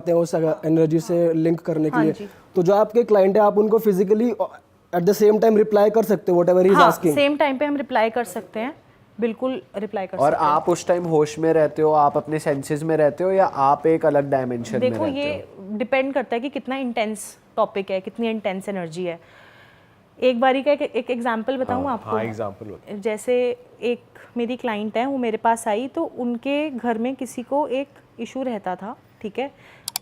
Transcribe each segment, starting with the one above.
आते हैं उस एनर्जी से लिंक करने के लिए, तो जो आपके क्लाइंट है आप उनको physically at the same time reply कर सकते हो whatever he is asking? Same time पे हम रिप्लाई कर सकते हैं, बिल्कुल रिप्लाई कर और सकते हैं। आप उस टाइम होश में रहते हो, आप अपने सेंसेस में रहते हो, या आप एक अलग डायमेंशन में रहते हो? देखो ये डिपेंड करता है कि कितना इंटेंस टॉपिक है, कितनी इंटेंस एनर्जी है। एक बारी का एक एग्जांपल बताऊं आपको? हाँ, एग्जांपल। जैसे एक मेरी क्लाइंट है, वो मेरे पास आई तो उनके घर में किसी को एक इशू रहता था, ठीक है,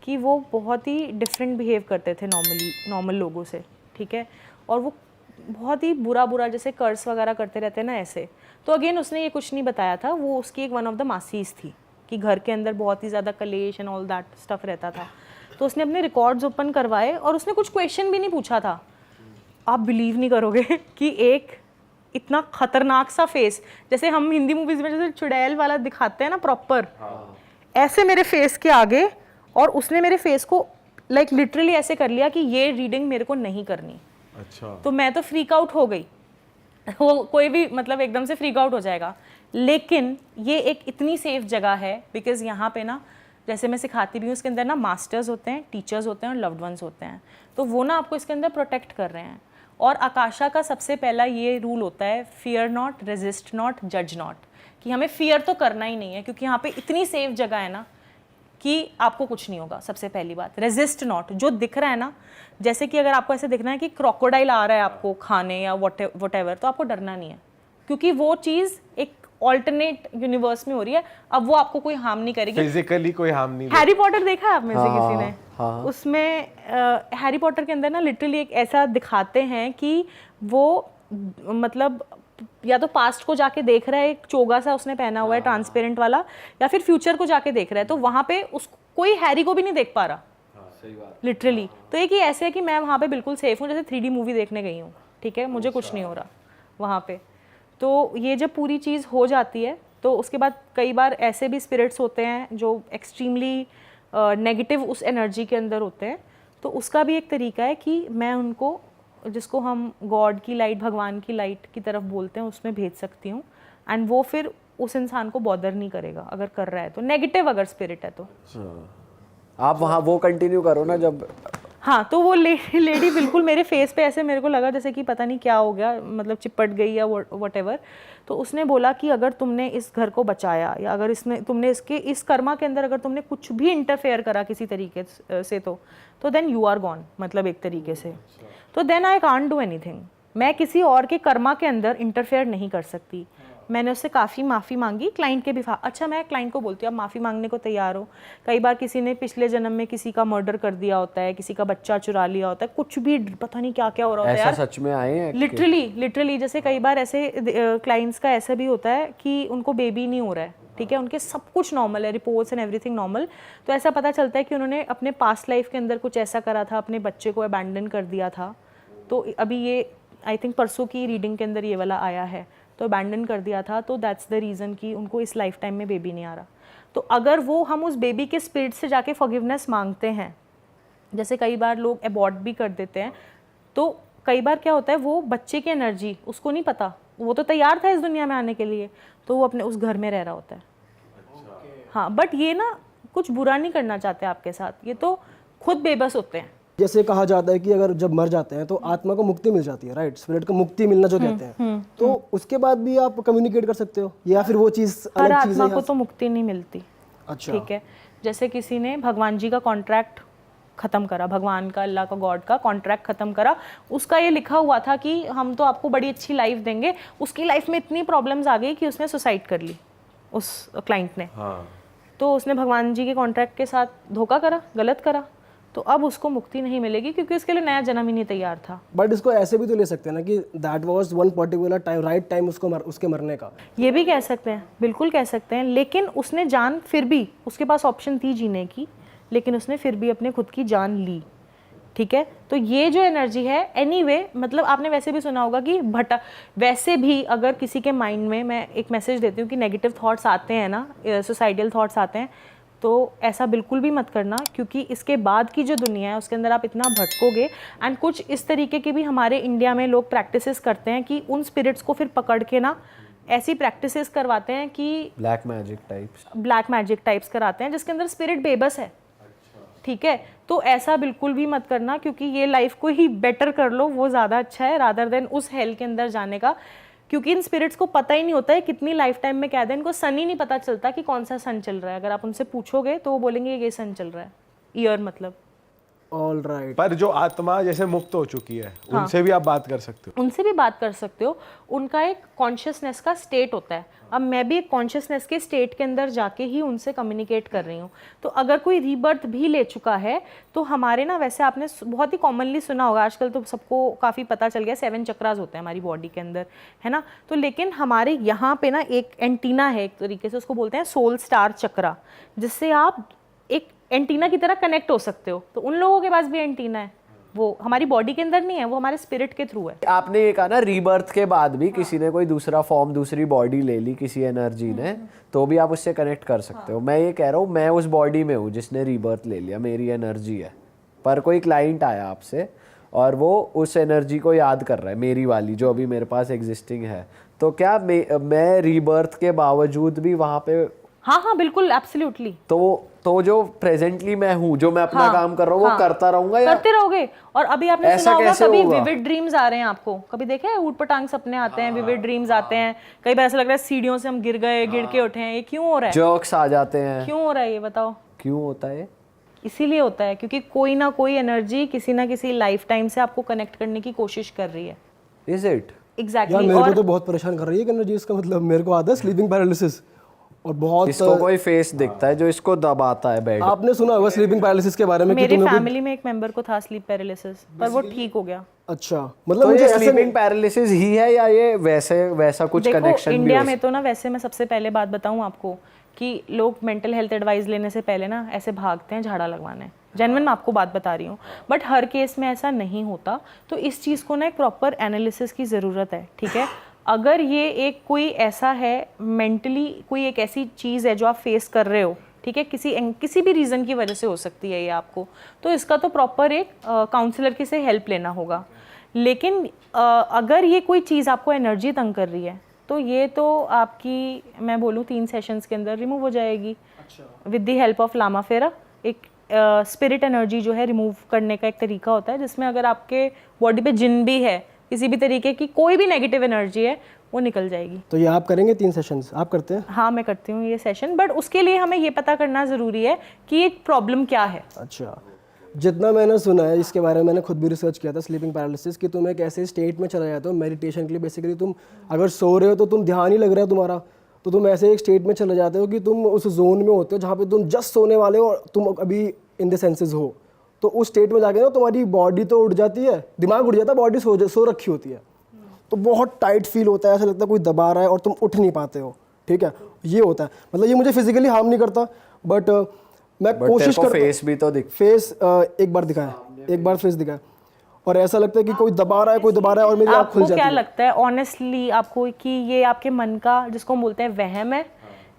कि वो बहुत ही डिफरेंट बिहेव करते थे नॉर्मल लोगों से, ठीक है, और वो बहुत ही बुरा जैसे कर्स वगैरह करते रहते हैं ना ऐसे। तो अगेन उसने ये कुछ नहीं बताया था, वो उसकी एक वन ऑफ द मासीज थी कि घर के अंदर बहुत ही ज़्यादा कलेश एंड ऑल दैट स्टफ रहता था। तो उसने अपने रिकॉर्ड्स ओपन करवाए और उसने कुछ क्वेश्चन भी नहीं पूछा था। आप बिलीव नहीं करोगे कि एक इतना खतरनाक सा फेस, जैसे हम हिंदी मूवीज में जैसे चुड़ैल वाला दिखाते हैं ना प्रॉपर, ऐसे मेरे फेस के आगे, और उसने मेरे फेस को लाइक लिटरली ऐसे कर लिया कि ये रीडिंग मेरे को नहीं करनी। अच्छा। तो मैं तो फ्रीक आउट हो गई वो कोई भी मतलब एकदम से फ्रीक आउट हो जाएगा। लेकिन ये एक इतनी सेफ जगह है बिकॉज यहाँ पे ना, जैसे मैं सिखाती भी हूँ, इसके अंदर ना मास्टर्स होते हैं, टीचर्स होते हैं और लव्ड वंस होते हैं, तो वो ना आपको इसके अंदर प्रोटेक्ट कर रहे हैं। और आकाशा का सबसे पहला ये रूल होता है, फियर नॉट, रेजिस्ट नॉट, जज नॉट, कि हमें फियर तो करना ही नहीं है क्योंकि यहाँ पे इतनी सेफ जगह है ना कि आपको कुछ नहीं होगा। सबसे पहली बात, रेजिस्ट नॉट, जो दिख रहा है ना, जैसे कि अगर आपको ऐसे दिखना है कि क्रोकोडाइल आ रहा है आपको खाने या व्हाटएवर, तो आपको डरना नहीं है क्योंकि वो चीज़ एक ऑल्टरनेट यूनिवर्स में हो रही है। अब वो आपको कोई हार्म नहीं करेगी, फिजिकली कोई हार्म नहीं। हैरी पॉटर देखा है आप में से किसी ने? हाँ। उसमें हैरी पॉटर के अंदर ना लिटरली एक ऐसा दिखाते हैं कि वो मतलब या तो पास्ट को जाके देख रहा है, एक चोगा सा उसने पहना हुआ है ट्रांसपेरेंट वाला, या फिर फ्यूचर को जाके देख रहा है, तो वहाँ पे उसको कोई हैरी को भी नहीं देख पा रहा लिटरली। तो एक ही ऐसे है कि मैं वहाँ पे बिल्कुल सेफ हूँ, जैसे 3D मूवी देखने गई हूँ, ठीक है, मुझे कुछ नहीं हो रहा वहाँ पे। तो ये जब पूरी चीज़ हो जाती है तो उसके बाद कई बार ऐसे भी स्पिरिट्स होते हैं जो एक्सट्रीमली नेगेटिव उस एनर्जी के अंदर होते हैं, तो उसका भी एक तरीका है कि मैं उनको, जिसको हम गॉड की लाइट, भगवान की लाइट की तरफ बोलते हैं, उसमें भेज सकती हूँ, एंड वो फिर उस इंसान को बॉदर नहीं करेगा अगर कर रहा है तो, नेगेटिव अगर स्पिरिट है तो। आप वहाँ वो कंटिन्यू करो ना जब। हाँ, तो वो लेडी बिल्कुल मेरे फेस पे ऐसे, मेरे को लगा जैसे कि पता नहीं क्या हो गया, मतलब चिपट गई या व्हाटएवर। तो उसने बोला कि अगर तुमने इस घर को बचाया या अगर इसमें तुमने इसके इस कर्मा के अंदर अगर तुमने कुछ भी इंटरफेयर करा किसी तरीके से तो देन यू आर गॉन, मतलब एक तरीके से। तो then I can't do anything, मैं किसी और के कर्मा के अंदर इंटरफेयर नहीं कर सकती। मैंने उससे काफ़ी माफ़ी मांगी, क्लाइंट के भी। अच्छा, मैं क्लाइंट को बोलती हूँ आप माफ़ी मांगने को तैयार हो। कई बार किसी ने पिछले जन्म में किसी का मर्डर कर दिया होता है, किसी का बच्चा चुरा लिया होता है, कुछ भी पता नहीं क्या क्या हो रहा होता है यार। सच में आए हैं लिटरली जैसे कई बार ऐसे क्लाइंट्स का ऐसा भी होता है कि उनको बेबी नहीं हो रहा है, ठीक है, उनके सब कुछ नॉर्मल है, रिपोर्ट्स एंड एवरीथिंग नॉर्मल, तो ऐसा पता चलता है कि उन्होंने अपने पास्ट लाइफ के अंदर कुछ ऐसा करा था, अपने बच्चे को अबैंडन कर दिया था। तो अभी ये आई थिंक परसों की रीडिंग के अंदर ये वाला आया है, तो अबैंडन कर दिया था, तो दैट्स द रीज़न कि उनको इस लाइफ टाइम में बेबी नहीं आ रहा। तो अगर वो हम उस बेबी के स्पिरिट से जाके फॉरगिवनेस मांगते हैं, जैसे कई बार लोग अबॉर्ट भी कर देते हैं, तो कई बार क्या होता है, वो बच्चे की एनर्जी उसको नहीं पता, वो तो तैयार था इस दुनिया में आने के लिए, तो वो अपने उस घर में रह रहा होता है। हाँ, बट ये ना कुछ बुरा नहीं करना चाहते आपके साथ, ये तो खुद बेबस होते हैं। जैसे कहा जाता है कि अगर जब मर जाते हैं तो आत्मा को मुक्ति मिल जाती है, राइट, स्पिरिट को मुक्ति मिलना जो कहते हैं, तो उसके बाद भी आप कम्युनिकेट कर सकते हो या फिर वो चीज़ हर अलग चीज़ है? आत्मा को तो मुक्ति नहीं मिलती। अच्छा, ठीक है, जैसे किसी ने भगवान जी का कॉन्ट्रैक्ट ख़त्म करा, भगवान का, अल्लाह का, गॉड का कॉन्ट्रैक्ट ख़त्म करा, उसका ये लिखा हुआ था कि हम तो आपको बड़ी अच्छी लाइफ देंगे, उसकी लाइफ में इतनी प्रॉब्लम्स आ गई कि उसने सुसाइड कर ली, उस क्लाइंट ने। तो उसने भगवान जी के कॉन्ट्रैक्ट के साथ धोखा करा, गलत करा, तो अब उसको मुक्ति नहीं मिलेगी क्योंकि उसके लिए नया जन्म ही नहीं तैयार था। बट इसको ऐसे भी तो ले सकते हैं ना कि that was one particular time, right time उसके मरने का। ये भी कह सकते हैं, बिल्कुल कह सकते हैं, लेकिन उसने जान, फिर भी उसके पास ऑप्शन थी जीने की, लेकिन उसने फिर भी अपने खुद की जान ली, ठीक है। तो ये जो एनर्जी है एनीवे, मतलब आपने वैसे भी सुना होगा कि वैसे भी अगर किसी के माइंड में, मैं एक मैसेज देती हूँ कि नेगेटिव थॉट्स आते हैं ना, सुसाइडल थॉट्स आते हैं, तो ऐसा बिल्कुल भी मत करना, क्योंकि इसके बाद की जो दुनिया है उसके अंदर आप इतना भटकोगे। एंड कुछ इस तरीके की भी हमारे इंडिया में लोग प्रैक्टिसेस करते हैं कि उन स्पिरिट्स को फिर पकड़ के ना ऐसी प्रैक्टिसेस करवाते हैं कि ब्लैक मैजिक टाइप्स कराते हैं जिसके अंदर स्पिरिट बेबस है। ठीक है, तो ऐसा बिल्कुल भी मत करना, क्योंकि ये लाइफ को ही बेटर कर लो, वो ज़्यादा अच्छा है रादर देन उस हेल के अंदर जाने का। क्योंकि इन स्पिरिट्स को पता ही नहीं होता है कितनी लाइफ टाइम में कैद है, इनको सन ही नहीं पता चलता कि कौन सा सन चल रहा है। अगर आप उनसे पूछोगे तो वो बोलेंगे ये सन चल रहा है, ईयर मतलब। All right. पर जो आत्मा जैसे मुक्त हो चुकी है उनसे भी आप बात कर सकते हो? उनसे भी बात कर सकते हो, उनका एक कॉन्शियसनेस का स्टेट होता है। अब मैं भी एक कॉन्शियसनेस के स्टेट के अंदर जाके ही उनसे कम्युनिकेट कर रही हूँ। तो अगर कोई रीबर्थ भी ले चुका है तो हमारे ना, वैसे आपने बहुत ही कॉमनली सुना होगा, आजकल तो सबको काफ़ी पता चल गया, 7 चक्रास होते हैं हमारी बॉडी के अंदर, है ना। तो लेकिन हमारे यहाँ पे ना एक एंटीना है, एक तरीके से उसको बोलते हैं सोल स्टार चक्रा, जिससे आप एक एंटीना की तरह कनेक्ट हो सकते हो। तो उन लोगों के पास भी एंटीना है, वो हमारी बॉडी के अंदर नहीं है, वो हमारे स्पिरिट के थ्रू है। आपने ये कहा ना रीबर्थ के बाद भी किसी ने कोई दूसरा फॉर्म, दूसरी बॉडी ले ली किसी एनर्जी ने, तो भी आप उससे कनेक्ट कर सकते हो। मैं ये कह रहा हूँ, मैं उस बॉडी में हूँ जिसने रीबर्थ ले लिया, मेरी एनर्जी है, पर कोई क्लाइंट आया आपसे और वो उस एनर्जी को याद कर रहा है, मेरी वाली जो अभी मेरे पास एग्जिस्टिंग है, तो क्या मैं रीबर्थ के बावजूद भी वहाँ पे? हाँ हाँ बिल्कुल, एब्सोल्युटली। तो जो प्रेजेंटली मैं हूँ, जो मैं अपना काम कर रहा हूँ, वो करता रहूंगा या करते रहोगे? और अभी आपने ऐसा सुना होगा कैसे कभी होगा? विविड ड्रीम्स आ रहे हैं आपको, कभी देखे हैं ऊट पटांग सपने आते हैं, विविड ड्रीम्स आते हैं, कई बार ऐसा लग रहा है सीढ़ियों से हम गिर गए, गिर के उठे हैं। ये क्यों हो रहा है? जर्क्स आ जाते हैं? क्यों हो रहा है ये बताओ? क्यों होता है? इसीलिए होता है क्योंकि कोई ना कोई एनर्जी किसी ना किसी लाइफ टाइम से आपको कनेक्ट करने की कोशिश कर रही है। Is it? एग्जैक्टली। यार मेरे को तो बहुत परेशान कर रही है एनर्जी, इसका मतलब मेरे को आता है स्लीपिंग पैरालिसिस, और बहुत इसको कोई फेस दिखता है जो इसको दबाता है बेड? आपने सुना होगा स्लीपिंग पैरालिसिस के बारे में कि मेरे तुम्हें फैमिली में एक मेंबर को था स्लीप पैरालिसिस, पर वो ठीक हो गया। अच्छा, मतलब तो मुझे ये ऐसे स्लीपिंग पैरालिसिस ही है या ये वैसा कुछ देखो कनेक्शन भी इंडिया हो? में तो ना, वैसे मैं सबसे पहले बात बताऊं आपको कि लोग मेंटल हेल्थ एडवाइस लेने से पहले ना ऐसे भागते हैं झाड़ा लगवाने। जेन्युइन मैं आपको बात बता रही हूँ, बट हर केस में ऐसा नहीं होता। तो इस चीज़ को ना एक प्रॉपर एनालिसिस की ज़रूरत है, ठीक है। अगर ये एक कोई ऐसा है मेंटली, कोई एक ऐसी चीज़ है जो आप फेस कर रहे हो, ठीक है, किसी भी रीज़न की वजह से हो सकती है ये आपको, तो इसका तो प्रॉपर एक काउंसलर की से हेल्प लेना होगा। लेकिन अगर ये कोई चीज़ आपको एनर्जी तंग कर रही है तो ये तो आपकी, मैं बोलूँ 3 सेशंस के अंदर रिमूव हो जाएगी with the help of Lama Fera. एक स्पिरिट एनर्जी जो है रिमूव करने का एक तरीका होता है, जिसमें अगर आपके बॉडी पे जिन भी है, किसी भी तरीके की कोई भी नेगेटिव एनर्जी है, वो निकल जाएगी। तो ये आप करेंगे 3 सेशंस? आप करते हैं? हाँ मैं करती हूँ ये सेशन, बट उसके लिए हमें ये पता करना ज़रूरी है कि ये प्रॉब्लम क्या है। अच्छा, जितना मैंने सुना है इसके बारे में, मैंने खुद भी रिसर्च किया था स्लीपिंग पैरालिसिस, कि तुम एक ऐसे स्टेट में चला जाते हो मेडिटेशन के लिए। बेसिकली तुम अगर सो रहे हो तो तुम ध्यान ही लग रहा है तुम्हारा, तो तुम ऐसे एक स्टेट में चले जाते हो कि तुम उस जोन में होते हो जहाँ पे तुम जस्ट सोने वाले हो और तुम अभी इन द सेंसेस हो। तो उस स्टेट में जाके ना तुम्हारी बॉडी तो उठ जाती है, दिमाग उठ जाता है, बॉडी सो रखी होती है, तो बहुत टाइट फील होता है, ऐसा लगता है कोई दबा रहा है और तुम उठ नहीं पाते हो, ठीक है। ये होता है, मतलब ये मुझे फिजिकली हार्म नहीं करता, बट मैं कोशिश करता हूं। फेस भी तो दिख, फेस एक बार दिखाया, एक बार फेस दिखाया, और ऐसा लगता है कि कोई दबा रहा है, कोई दबा रहा है, और मेरी आँख खुल आपको जाती क्या है। लगता है ऑनेस्टली आपको कि ये आपके मन का, जिसको हम बोलते हैं वहम है,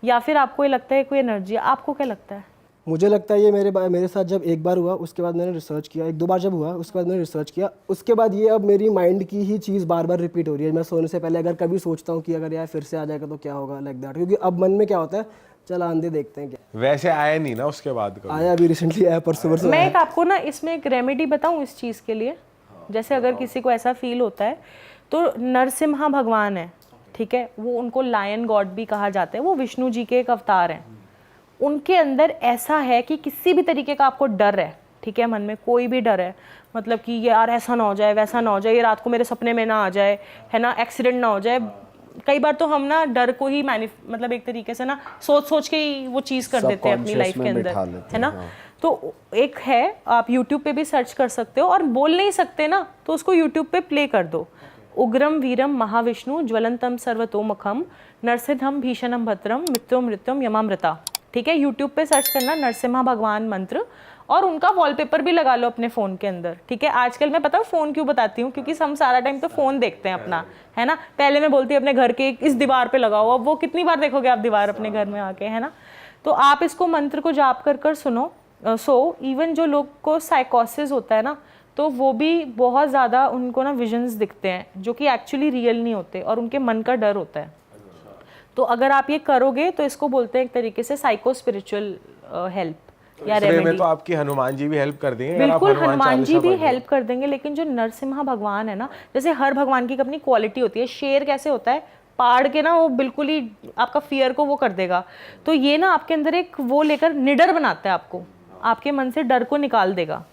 या फिर आपको ये लगता है कोई एनर्जी? आपको क्या लगता है? मुझे लगता है ये मेरे साथ जब एक बार हुआ, उसके बाद मैंने रिसर्च किया, 1-2 बार जब हुआ उसके बाद मैंने रिसर्च किया, उसके बाद ये अब मेरी माइंड की ही चीज़ बार बार रिपीट हो रही है। मैं सोने से पहले अगर कभी सोचता हूँ कि अगर यार फिर से आ जाएगा तो क्या होगा, लाइक दैट। क्योंकि अब मन में क्या होता है, चल आंधे देखते हैं क्या। वैसे आया नहीं ना उसके बाद कभी? आया अभी रिसेंटली, आया परसों मैं एक आपको ना इसमें एक रेमेडी बताऊं इस चीज़ के लिए। जैसे अगर किसी को ऐसा फील होता है तो नरसिम्हा भगवान है, ठीक है, वो उनको लायन गॉड भी कहा जाता है, वो विष्णु जी के एक अवतार हैं। उनके अंदर ऐसा है कि किसी भी तरीके का आपको डर है, ठीक है, मन में कोई भी डर है, मतलब कि यार ऐसा ना हो जाए, वैसा ना हो जाए, ये रात को मेरे सपने में ना आ जाए, है ना, एक्सीडेंट ना हो जाए। कई बार तो हम ना डर को ही मतलब एक तरीके से ना सोच के ही वो चीज़ कर देते हैं अपनी लाइफ के अंदर, है ना। तो एक है, आप YouTube पे भी सर्च कर सकते हो, और बोल नहीं सकते ना तो उसको YouTube पे प्ले कर दो। उग्रम वीरम महाविष्णु ज्वलंतम सर्वतोमुखम नरसिंहम भीषणम भद्रम मृत्युम मृत्युम यमामृता, ठीक है। YouTube पे सर्च करना नरसिम्हा भगवान मंत्र, और उनका वॉलपेपर भी लगा लो अपने फ़ोन के अंदर, ठीक है। आजकल मैं पता है फ़ोन क्यों बताती हूँ, क्योंकि हम सारा टाइम तो फ़ोन देखते हैं अपना, है ना। पहले मैं बोलती अपने घर के इस दीवार पे लगाओ, अब वो कितनी बार देखोगे आप दीवार अपने घर में आके, है ना। तो आप इसको मंत्र को जाप कर कर सुनो। इवन जो लोग को साइकोसिस होता है ना, तो वो भी बहुत ज़्यादा उनको ना विजन्स दिखते हैं जो कि एक्चुअली रियल नहीं होते, और उनके मन का डर होता है। तो अगर आप ये करोगे तो इसको बोलते हैं एक तरीके से साइको स्पिरिचुअल हेल्प, या इसलिए में रेमेडी। तो आपकी हनुमान जी भी हेल्प कर देंगे, यार आप बिल्कुल हनुमान जी चालीसा भी पढ़ लो। हेल्प कर देंगे, लेकिन जो नरसिम्हा भगवान है ना, जैसे हर भगवान की एक अपनी क्वालिटी होती है। शेर कैसे होता है, पाड़ के ना वो बिल्कुल ही आपका फियर को वो कर देगा, तो ये ना आपके अंदर एक वो लेकर निडर बनाता है आपको, आपके मन से डर को निकाल देगा।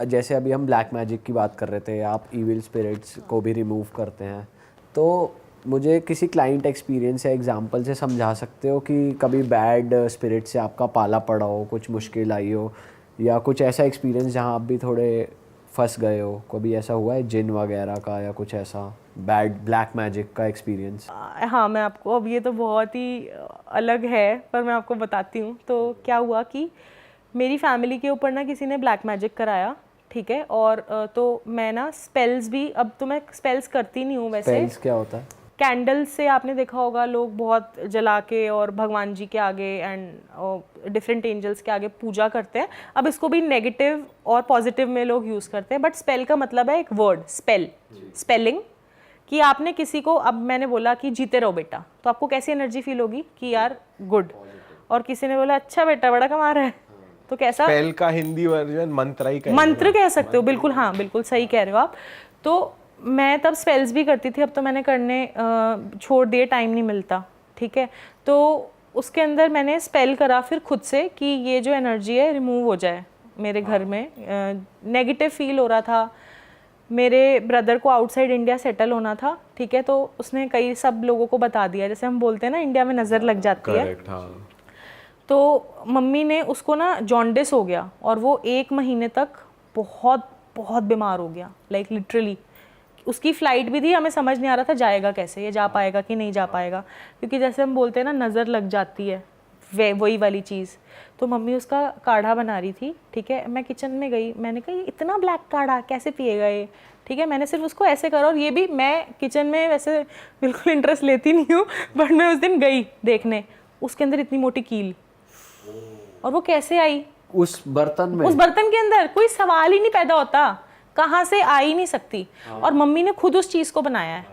जैसे अभी हम ब्लैक मैजिक की बात कर रहे थे, आप इविल स्पिरिट्स को भी रिमूव करते हैं, तो मुझे किसी क्लाइंट एक्सपीरियंस या एग्जांपल से समझा सकते हो कि कभी बैड स्पिरिट से आपका पाला पड़ा हो, कुछ मुश्किल आई हो, या कुछ ऐसा एक्सपीरियंस जहां आप भी थोड़े फंस गए हो? कभी ऐसा हुआ है जिन वगैरह का, या कुछ ऐसा बैड ब्लैक मैजिक का एक्सपीरियंस? हाँ, मैं आपको, अब ये तो बहुत ही अलग है पर मैं आपको बताती हूँ। तो क्या हुआ कि मेरी फैमिली के ऊपर ना किसी ने ब्लैक मैजिक कराया, ठीक है, और तो मैं ना स्पेल्स भी, अब तो मैं स्पेल्स करती नहीं हूँ वैसे। स्पेल्स क्या होता है? कैंडल से आपने देखा होगा लोग बहुत जला के और भगवान जी के आगे एंड डिफरेंट एंजल्स के आगे पूजा करते हैं। अब इसको भी नेगेटिव और पॉजिटिव में लोग यूज़ करते हैं, बट स्पेल का मतलब है एक वर्ड, स्पेल, स्पेलिंग, कि आपने किसी को, अब मैंने बोला कि जीते रहो बेटा, तो आपको कैसी एनर्जी फील होगी कि यार गुड, और किसी ने बोला अच्छा बेटा बड़ा कमा रहा है, तो कैसा? स्पेल का हिंदी वर्जन मंत्र ही कहेंगे। मंत्र कह सकते हो, बिल्कुल, हाँ बिल्कुल सही कह रहे हो आप। तो मैं तब स्पेल्स भी करती थी, अब तो मैंने करने छोड़ दिए, टाइम नहीं मिलता, ठीक है। तो उसके अंदर मैंने स्पेल करा फिर खुद से कि ये जो एनर्जी है रिमूव हो जाए मेरे घर में। नेगेटिव फील हो रहा था, मेरे ब्रदर को आउटसाइड इंडिया सेटल होना था, ठीक है, तो उसने कई सब लोगों को बता दिया, जैसे हम बोलते हैं ना इंडिया में नज़र लग जाती है। करेक्ट, हाँ। तो मम्मी ने उसको ना जॉन्डिस हो गया और वो 1 महीने तक बहुत बहुत बीमार हो गया, लाइक लिटरली। उसकी फ़्लाइट भी थी, हमें समझ नहीं आ रहा था जाएगा कैसे, ये जा पाएगा कि नहीं जा पाएगा, क्योंकि जैसे हम बोलते हैं ना नज़र लग जाती है, वही वाली चीज़। तो मम्मी उसका काढ़ा बना रही थी, ठीक है, मैं किचन में गई, मैंने कहा ये इतना ब्लैक काढ़ा कैसे पिएगा ये, ठीक है, मैंने सिर्फ उसको ऐसे करा, और ये भी मैं किचन में वैसे बिल्कुल इंटरेस्ट लेती नहीं हूँ, बट मैं उस दिन गई देखने, उसके अंदर इतनी मोटी कील, और वो कैसे आई उस बर्तन में? उस बर्तन के अंदर कोई सवाल ही नहीं पैदा होता, कहाँ से आ ही नहीं सकती, और मम्मी ने खुद उस चीज़ को बनाया है,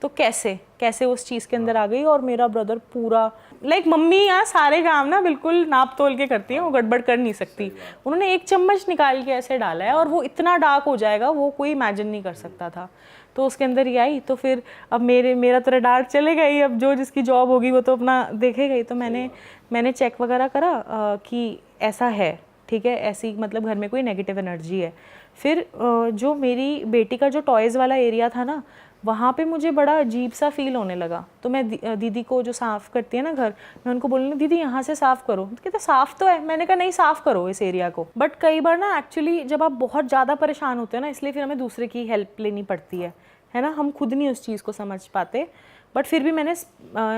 तो कैसे कैसे उस चीज़ के अंदर आ गई। और मेरा ब्रदर पूरा, लाइक मम्मी यहाँ सारे काम ना बिल्कुल नाप तोल के करती हैं, वो गड़बड़ कर नहीं सकती। उन्होंने 1 चम्मच निकाल के ऐसे डाला है और वो इतना डार्क हो जाएगा, वो कोई इमेजिन नहीं कर सकता था। तो उसके अंदर ही आई, तो फिर अब मेरा तो डार्क चलेगा ही, अब जो जिसकी जॉब होगी वो तो अपना देखेगा ही। तो मैंने चेक वगैरह करा कि ऐसा है, ठीक है, ऐसी मतलब घर में कोई नेगेटिव एनर्जी है। फिर जो मेरी बेटी का जो टॉयज़ वाला एरिया था ना, वहाँ पे मुझे बड़ा अजीब सा फील होने लगा। तो मैं दीदी को जो साफ़ करती है ना घर, मैं उनको बोलने दीदी यहाँ से साफ़ करो, तो कहते साफ़ तो है। मैंने कहा नहीं, साफ़ करो इस एरिया को। बट कई बार ना एक्चुअली जब आप बहुत ज़्यादा परेशान होते हैं ना, इसलिए फिर हमें दूसरे की हेल्प लेनी पड़ती है ना, हम खुद नहीं उस चीज़ को समझ पाते। बट फिर भी मैंने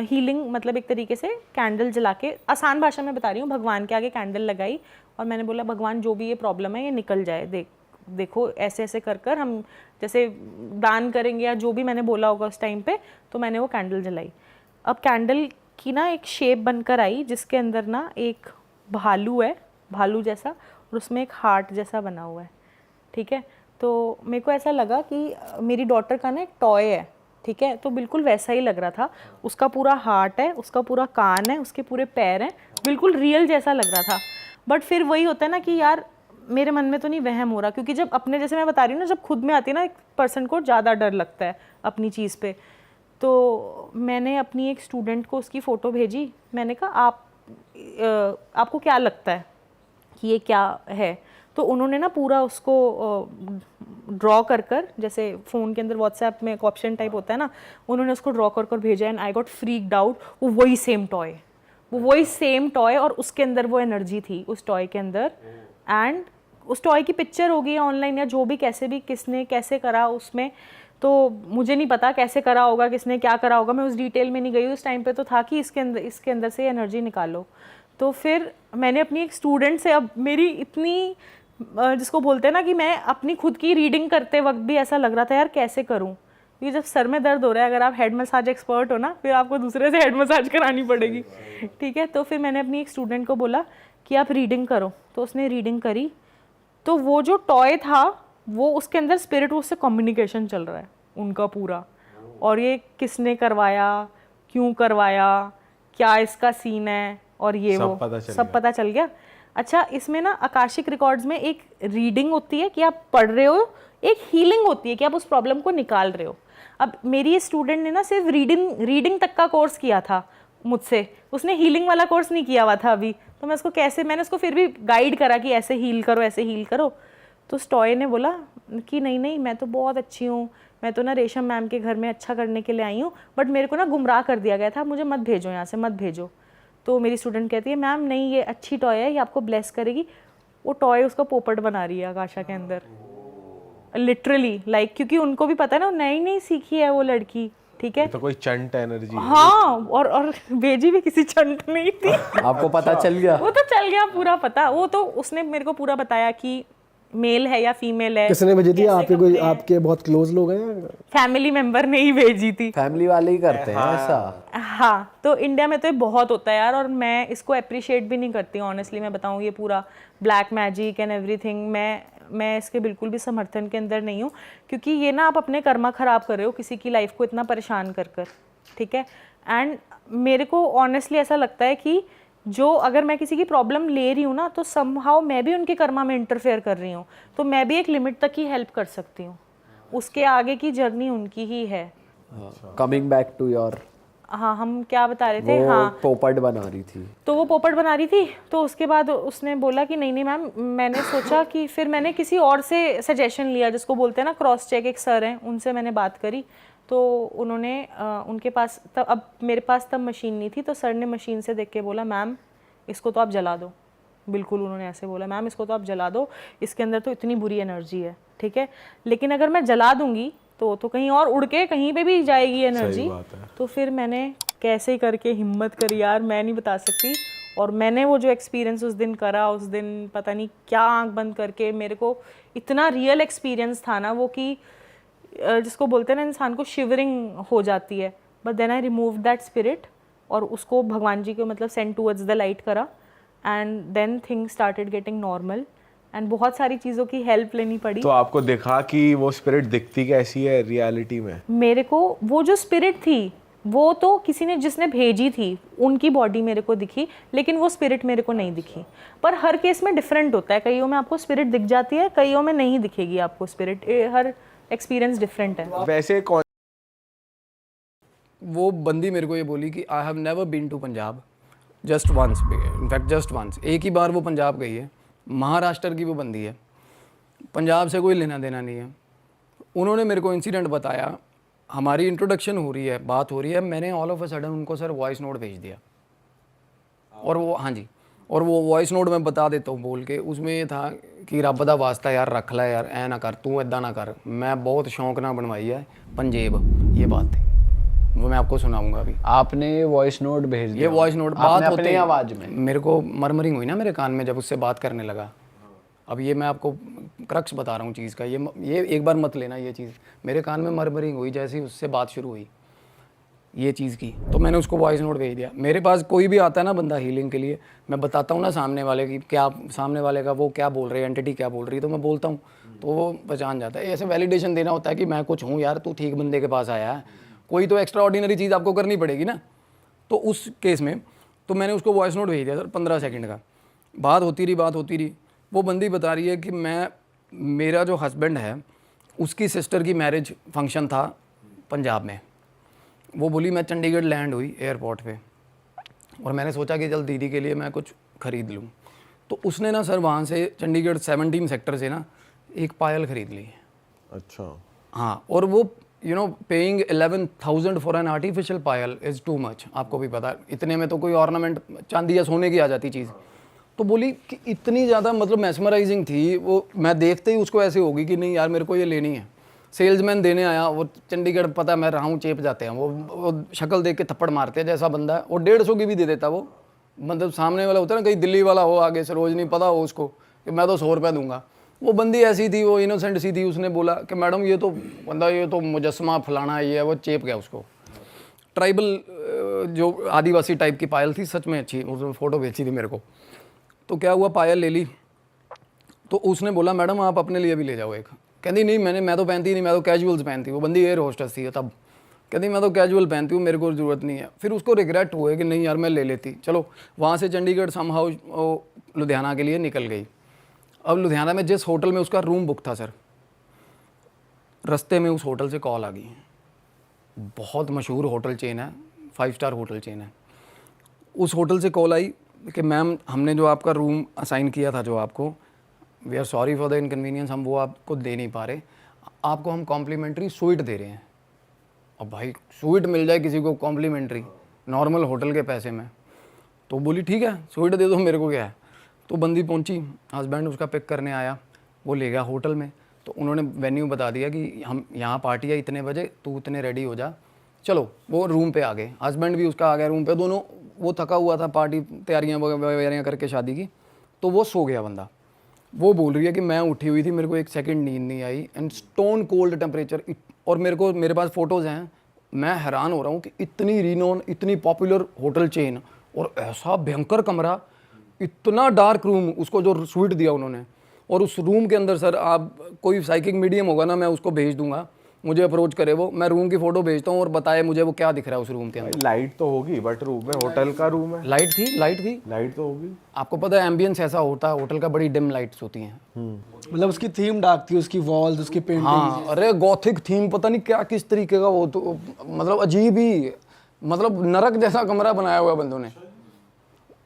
हीलिंग मतलब एक तरीके से कैंडल जला के, आसान भाषा में बता रही हूँ, भगवान के आगे कैंडल लगाई और मैंने बोला भगवान जो भी ये प्रॉब्लम है ये निकल जाए, देखो ऐसे ऐसे कर हम जैसे दान करेंगे या जो भी मैंने बोला होगा उस टाइम पे, तो मैंने वो कैंडल जलाई। अब कैंडल की ना एक शेप बनकर आई जिसके अंदर ना एक भालू है, भालू जैसा, और उसमें एक हार्ट जैसा बना हुआ है, ठीक है। तो मेरे को ऐसा लगा कि मेरी डॉटर का ना एक टॉय है, ठीक है, तो बिल्कुल वैसा ही लग रहा था। उसका पूरा हार्ट है, उसका पूरा कान है, उसके पूरे पैर हैं, बिल्कुल रियल जैसा लग रहा था। बट फिर वही होता है ना कि यार मेरे मन में तो नहीं वहम हो रहा, क्योंकि जब अपने, जैसे मैं बता रही हूँ ना, जब खुद में आती है ना, एक पर्सन को ज़्यादा डर लगता है अपनी चीज़ पे। तो मैंने अपनी एक स्टूडेंट को उसकी फ़ोटो भेजी, मैंने कहा आपको क्या लगता है कि ये क्या है। तो उन्होंने ना पूरा उसको ड्रॉ कर जैसे फ़ोन के अंदर व्हाट्सएप में एक ऑप्शन टाइप होता है ना, उन्होंने उसको ड्रॉ कर भेजा, and I got freaked out. वो वही सेम टॉय और उसके अंदर वो एनर्जी थी उस टॉय के अंदर, एंड उस टॉय की पिक्चर होगी ऑनलाइन या जो भी, कैसे भी किसने कैसे करा उसमें, तो मुझे नहीं पता कैसे करा होगा, किसने क्या करा होगा, मैं उस डिटेल में नहीं गई। उस टाइम पे तो था कि इसके अंदर से एनर्जी निकालो। तो फिर मैंने अपनी एक स्टूडेंट से, अब मेरी इतनी जिसको बोलते हैं ना कि मैं अपनी खुद की रीडिंग करते वक्त भी ऐसा लग रहा था यार कैसे करूँ, ये जब सर में दर्द हो रहा है, अगर आप हेड मसाज एक्सपर्ट हो ना, फिर आपको दूसरे से हेड मसाज करानी पड़ेगी, ठीक है। तो फिर मैंने अपनी एक स्टूडेंट को बोला कि आप रीडिंग करो, तो उसने रीडिंग करी, तो वो जो टॉय था वो उसके अंदर स्पिरिट उससे कम्युनिकेशन चल रहा है उनका पूरा, और ये किसने करवाया, क्यों करवाया, क्या इसका सीन है, और ये सब पता चल गया। अच्छा, इसमें ना आकाशिक रिकॉर्ड्स में एक रीडिंग होती है कि आप पढ़ रहे हो, एक हीलिंग होती है कि आप उस प्रॉब्लम को निकाल रहे हो। अब मेरी स्टूडेंट ने ना सिर्फ रीडिंग तक का कोर्स किया था मुझसे, उसने हीलिंग वाला कोर्स नहीं किया हुआ था अभी। तो मैंने उसको फिर भी गाइड करा कि ऐसे हील करो, ऐसे हील करो। तो उस टॉय ने बोला कि नहीं नहीं, मैं तो बहुत अच्छी हूँ, मैं तो ना रेशम मैम के घर में अच्छा करने के लिए आई हूँ, बट मेरे को ना गुमराह कर दिया गया था, मुझे मत भेजो यहाँ से, मत भेजो। तो मेरी स्टूडेंट कहती है मैम नहीं, ये अच्छी टॉय है, ये आपको ब्लेस करेगी। वो टॉय उसका पोपट बना रही है आकाशा के अंदर, लिटरली लाइक, क्योंकि उनको भी पता है ना, नई नई सीखी है वो लड़की, ठीक है। तो कोई चंट एनर्जी है। हाँ, और भेजी भी किसी चंट नहीं थी। आपको पता चल गया? वो तो चल गया पूरा पता, वो तो उसने मेरे को पूरा बताया कि मेल है या फीमेल है। किसने भेजी थी? आपके कोई आपके बहुत क्लोज लोग हैं? फैमिली मेंबर ने ही भेजी थी। फैमिली वाले ही करते हैं ऐसा। हाँ, तो इंडिया में तो ये बहुत होता है यार, और मैं इसको अप्रिशिएट भी नहीं करती ऑनेस्टली। मैं बताऊँ, ये पूरा ब्लैक मैजिक एंड एवरीथिंग, मैं इसके बिल्कुल भी समर्थन के अंदर नहीं हूँ, क्योंकि ये ना आप अपने कर्मा ख़राब कर रहे हो किसी की लाइफ को इतना परेशान कर कर, ठीक है। एंड मेरे को ऑनेस्टली ऐसा लगता है कि जो अगर मैं किसी की प्रॉब्लम ले रही हूँ ना, तो समहाउ मैं भी उनके कर्मा में इंटरफेयर कर रही हूँ, तो मैं भी एक लिमिट तक ही हेल्प कर सकती हूँ, उसके आगे की जर्नी उनकी ही है। कमिंग बैक टू योर, हाँ, हम क्या बता रहे थे? वो हाँ, पोपट बना रही थी। तो वो पोपट बना रही थी, तो उसके बाद उसने बोला कि नहीं नहीं मैम, मैंने सोचा कि फिर मैंने किसी और से सजेशन लिया, जिसको बोलते हैं ना क्रॉस चेक, एक सर हैं, उनसे मैंने बात करी। तो उन्होंने उनके पास तब, अब मेरे पास तब मशीन नहीं थी, तो सर ने मशीन से देख के बोला मैम इसको तो आप जला दो। बिल्कुल उन्होंने ऐसे बोला, मैम इसको तो आप जला दो, इसके अंदर तो इतनी बुरी एनर्जी है, ठीक है, लेकिन अगर मैं जला दूंगी तो कहीं और उड़ के कहीं पे भी जाएगी एनर्जी। तो फिर मैंने कैसे करके हिम्मत करी यार, मैं नहीं बता सकती। और मैंने वो जो एक्सपीरियंस उस दिन करा, उस दिन पता नहीं क्या आंख बंद करके, मेरे को इतना रियल एक्सपीरियंस था ना वो, कि जिसको बोलते हैं ना इंसान को शिवरिंग हो जाती है। But then I remove that spirit और उसको भगवान जी को मतलब सेंड टूवर्ड्स द लाइट करा, and then things started getting normal, and बहुत सारी चीज़ों की हेल्प लेनी पड़ी। तो आपको दिखा कि वो स्पिरिट दिखती कैसी है रियलिटी में? मेरे को वो जो स्पिरिट थी, वो तो किसी ने जिसने भेजी थी उनकी बॉडी मेरे को दिखी, लेकिन वो स्पिरिट मेरे को नहीं दिखी। पर हर केस में डिफरेंट होता है, कईयों में आपको स्पिरिट दिख जाती है, कईयों में नहीं दिखेगी आपको स्पिरिट, हर एक्सपीरियंस डिफरेंट है। वैसे कौन वो बंदी मेरे को ये बोली कि I have never been to Punjab, just once, in fact just once, एक ही बार वो पंजाब गई है। महाराष्ट्र की वो बंदी है, पंजाब से कोई लेना देना नहीं है। उन्होंने मेरे को इंसिडेंट बताया, हमारी इंट्रोडक्शन हो रही है, बात हो रही है, मैंने ऑल ऑफ अ सडन उनको सर वॉइस नोट भेज दिया। और वो, हाँ जी, और वो वॉइस नोट मैं बता देता हूँ बोल के, उसमें ये था कि रब दा वास्ता यार रख ला यार, ऐ ना कर, तू इदा ना कर, मैं बहुत शौक ना बनवाई है पंजेब, ये बात थी। वो मैं आपको सुनाऊंगा अभी। आपने वॉइस नोट भेज दिया? ये वॉइस नोट आपने बात अपनी होते आवाज में? मेरे को मरमरिंग हुई ना मेरे कान में जब उससे बात करने लगा। अब ये मैं आपको क्रक्स बता रहा हूँ चीज़ का, ये एक बार मत लेना ये चीज़। मेरे कान में मरमरिंग हुई जैसे ही उससे बात शुरू हुई ये चीज़ की, तो मैंने उसको वॉइस नोट भेज दिया। मेरे पास कोई भी आता है ना बंदा हीलिंग के लिए, मैं बताता हूँ ना सामने वाले की क्या, सामने वाले का वो क्या बोल रही है, एंटिटी क्या बोल रही है, तो मैं बोलता हूँ तो वो पहचान जाता है। ऐसे वैलिडेशन देना होता है कि मैं कुछ हूँ यार, तू ठीक बंदे के पास आया है, कोई तो एक्स्ट्रा ऑर्डिनरी चीज़ आपको करनी पड़ेगी ना। तो उस केस में तो मैंने उसको वॉइस नोट भेज दिया सर, 15 सेकंड का। बात होती रही। वो बंदी बता रही है कि मेरा जो हस्बैंड है उसकी सिस्टर की मैरिज फंक्शन था पंजाब में। वो बोली मैं चंडीगढ़ लैंड हुई एयरपोर्ट पे, और मैंने सोचा कि चल दीदी के लिए मैं कुछ ख़रीद लूँ। तो उसने ना सर वहाँ से चंडीगढ़ 17 सेक्टर से ना एक पायल ख़रीद ली। अच्छा। हाँ, और वो paying 11,000 for an artificial Payal is too much. आपको भी पता है, इतने में तो कोई ऑर्नामेंट चांदी या सोने की आ जाती चीज़। तो बोली कि इतनी ज़्यादा मतलब मैस्मराइजिंग थी वो, मैं देखते ही उसको ऐसे होगी कि नहीं यार मेरे को ये लेनी है। सेल्समैन देने आया, वो चंडीगढ़ पता मैं रहा हूँ, चेप जाते हैं वो शक्ल देख के थप्पड़ मारते हैं जैसा बंदा है। और 150 की भी दे देता वो, मतलब सामने वाला होता है ना, कहीं दिल्ली वाला हो आगे से, रोज़ नहीं पता हो उसको कि मैं तो 100 रुपये दूंगा। वो बंदी ऐसी थी, वो इनोसेंट सी थी, उसने बोला कि मैडम ये तो बंदा, ये तो मुजस्समा फलाना ये है, वो चेप गया उसको। ट्राइबल जो आदिवासी टाइप की पायल थी, सच में अच्छी, उसने फ़ोटो भेजी थी मेरे को। तो क्या हुआ, पायल ले ली। तो उसने बोला मैडम आप अपने लिए भी ले जाओ एक। कहती नहीं मैं तो पहनती नहीं, मैं तो कैजुअल्स पहनती। वो बंदी एयर होस्टेस थी तब। कहती मैं तो कैजुअल पहनती हूँ, मेरे को ज़रूरत नहीं है। फिर उसको रिग्रेट हुए कि नहीं यार मैं ले लेती। चलो वहाँ से चंडीगढ़ समहाउ लुधियाना के लिए निकल गई। अब लुधियाना में जिस होटल में उसका रूम बुक था सर, रास्ते में उस होटल से कॉल आ गई। बहुत मशहूर होटल चेन है, 5 स्टार होटल चेन है। उस होटल से कॉल आई कि मैम हमने जो आपका रूम असाइन किया था जो आपको, we are sorry for the inconvenience, हम वो आपको दे नहीं पा रहे, आपको हम कॉम्प्लीमेंट्री स्वीट दे रहे हैं। अब भाई स्वीट मिल जाए किसी को कॉम्प्लीमेंट्री नॉर्मल होटल के पैसे में, तो बोली ठीक है स्वीट दे दो, मेरे को क्या है। तो बंदी पहुंची, हस्बैंड उसका पिक करने आया, वो ले गया होटल में। तो उन्होंने वेन्यू बता दिया कि हम यहाँ पार्टी है इतने बजे, तू इतने रेडी हो जा। चलो वो रूम पे आ गए, हस्बैंड भी उसका आ गया रूम पे। दोनों, वो थका हुआ था पार्टी तैयारियाँ वगैरह करके शादी की, तो वो सो गया बंदा। वो बोल रही है कि मैं उठी हुई थी, मेरे को 1 सेकंड नींद नहीं आई, एंड स्टोन कोल्ड टेम्परेचर। और मेरे पास फ़ोटोज़ हैं, मैं हैरान हो रहा हूँ कि इतनी रिनोन, इतनी पॉपुलर होटल चेन और ऐसा भयंकर कमरा, इतना डार्क रूम, उसको जो स्वीट दिया उन्होंने। और उस रूम के अंदर सर, आप कोई साइकिक मीडियम होगा ना, मैं उसको भेज दूंगा, मुझे अप्रोच करे वो, मैं रूम की फ़ोटो भेजता हूँ और बताए मुझे वो क्या दिख रहा है उस रूम के अंदर। लाइट तो होगी बट रूम में, होटल का रूम है, लाइट थी, लाइट थी। लाइट तो होगी। आपको पता है एम्बियंस ऐसा होता है होटल का, बड़ी डिम लाइट्स होती हैं। मतलब उसकी थीम डार्क थी, उसकी वॉल्स, उसकी पेंटिंग। हाँ, अरे गॉथिक थीम, पता नहीं क्या किस तरीके का, वो तो मतलब अजीब ही, मतलब नरक जैसा कमरा बनाया हुआ बंदों ने।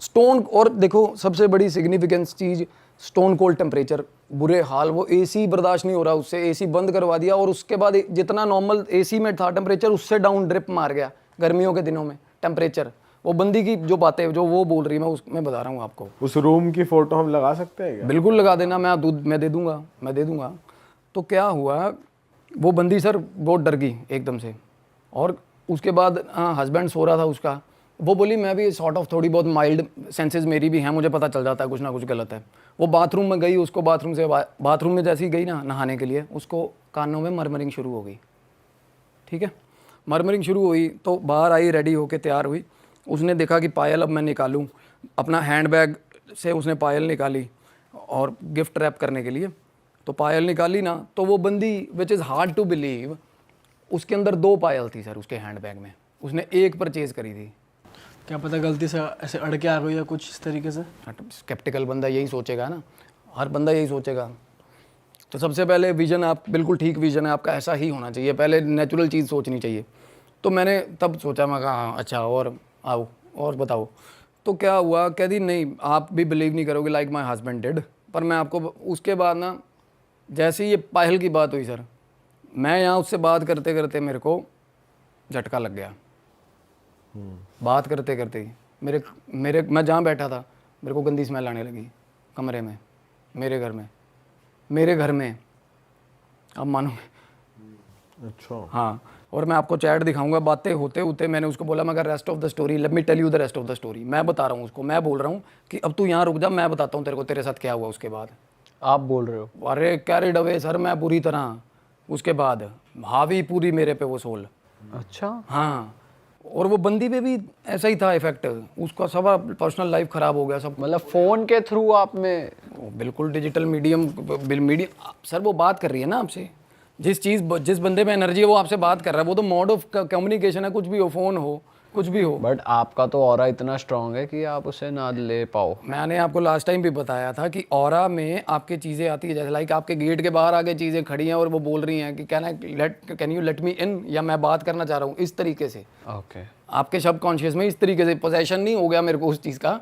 स्टोन, और देखो सबसे बड़ी सिग्निफिकेंस चीज़, स्टोन कोल्ड टेम्परेचर, बुरे हाल। वो एसी बर्दाश्त नहीं हो रहा उससे, एसी बंद करवा दिया, और उसके बाद जितना नॉर्मल एसी में था टेम्परेचर, उससे डाउन ड्रिप मार गया गर्मियों के दिनों में टेम्परेचर। वो बंदी की जो बातें जो वो बोल रही है, मैं बता रहा हूँ आपको। उस रूम की फोटो हम लगा सकते हैं क्या? बिल्कुल लगा देना, मैं दे दूंगा। तो क्या हुआ, वो बंदी सर बहुत डर गई एकदम से। और उसके बाद हस्बैंड सो रहा था उसका, वो बोली मैं भी सॉर्ट ऑफ थोड़ी बहुत माइल्ड सेंसेस मेरी भी हैं, मुझे पता चल जाता है कुछ ना कुछ गलत है। वो बाथरूम में गई, उसको बाथरूम में जैसे ही गई ना नहाने के लिए, उसको कानों में मरमरिंग शुरू हो गई। ठीक है, मरमरिंग शुरू हुई तो बाहर आई, रेडी होके तैयार हुई। उसने देखा कि पायल अब मैं निकालूं, अपना हैंडबैग से उसने पायल निकाली और गिफ्ट रैप करने के लिए। तो पायल निकाली ना, तो वो बंदी, which is hard to believe, उसके अंदर 2 पायल थी सर उसके हैंडबैग में। उसने 1 परचेज़ करी थी। क्या पता गलती से ऐसे अड़ के आ गई या कुछ इस तरीके से। स्केप्टिकल बंदा यही सोचेगा ना, हर बंदा यही सोचेगा। तो सबसे पहले विजन, आप बिल्कुल ठीक विजन है आपका, ऐसा ही होना चाहिए, पहले नेचुरल चीज़ सोचनी चाहिए। तो मैंने तब सोचा, मैं कहा हाँ अच्छा, और आओ और बताओ। तो क्या हुआ, कह दी नहीं आप भी बिलीव नहीं करोगे, लाइक माई हस्बैंड डिड। पर मैं आपको उसके बाद ना, जैसे ही ये पायल की बात हुई सर, मैं यहाँ उससे बात करते करते मेरे को झटका लग गया। बात करते करते ही मैं जहाँ बैठा था, मेरे को गंदी स्मेल आने लगी कमरे में, मेरे घर में। अब मानो। अच्छा। हाँ, और मैं आपको चैट दिखाऊंगा। बातें होते होते मैंने उसको बोला, मगर rest of the story, let me tell you the rest of the story. मैं बता रहा हूँ उसको, मैं बोल रहा हूँ कि अब तू यहाँ रुक जा, मैं बताता हूँ तेरे को तेरे साथ क्या हुआ उसके बाद। आप बोल रहे हो? अरे कैरिड अवे सर मैं पूरी तरह, उसके बाद हावी पूरी मेरे पे वो सोल। अच्छा। हाँ, और वो बंदी पे भी ऐसा ही था इफेक्ट, उसका सब पर्सनल लाइफ खराब हो गया सब। मतलब फोन के थ्रू आप में? बिल्कुल डिजिटल मीडियम सर, वो बात कर रही है ना आपसे, जिस बंदे में एनर्जी है वो आपसे बात कर रहा है, वो तो मोड ऑफ कम्युनिकेशन है, कुछ भी हो, फोन हो, कुछ भी हो। बट आपका तो ऑरा इतना स्ट्रांग है कि आप उसे ना ले पाओ। मैंने आपको लास्ट टाइम भी बताया था कि ऑरा में आपके चीज़ें आती है, जैसे लाइक आपके गेट के बाहर आगे चीज़ें खड़ी हैं और वो बोल रही हैं कि कैन यू लेट मी इन, या मैं बात करना चाह रहा हूँ, इस तरीके से। ओके। आपके सबकॉन्शियस में इस तरीके से पोजेशन नहीं हो गया मेरे को उस चीज़ का,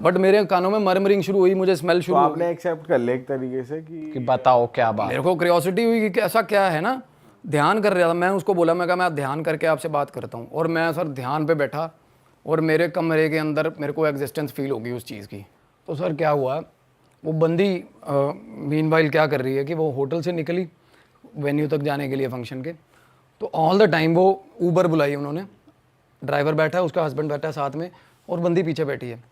बट मेरे कानों में मरमरिंग शुरू हुई, मुझे स्मेल शुरू तो आपने एक्सेप्ट कर लिया एक तरीके से कि बताओ क्या बात। मेरे को क्यूरियोसिटी हुई कि ऐसा क्या है ना। ध्यान कर रहा था मैं, उसको बोला, मैं कहा मैं ध्यान करके आपसे बात करता हूँ। और मैं सर ध्यान पे बैठा और मेरे कमरे के अंदर मेरे को एग्जिस्टेंस फील होगी उस चीज़ की। तो सर क्या हुआ, वो बंदी मीनवाइल क्या कर रही है कि वो होटल से निकली वेन्यू तक जाने के लिए फंक्शन के। तो ऑल द टाइम वो ऊबर बुलाई उन्होंने, ड्राइवर बैठा है, उसका हस्बैंड बैठा है साथ में और बंदी पीछे बैठी है।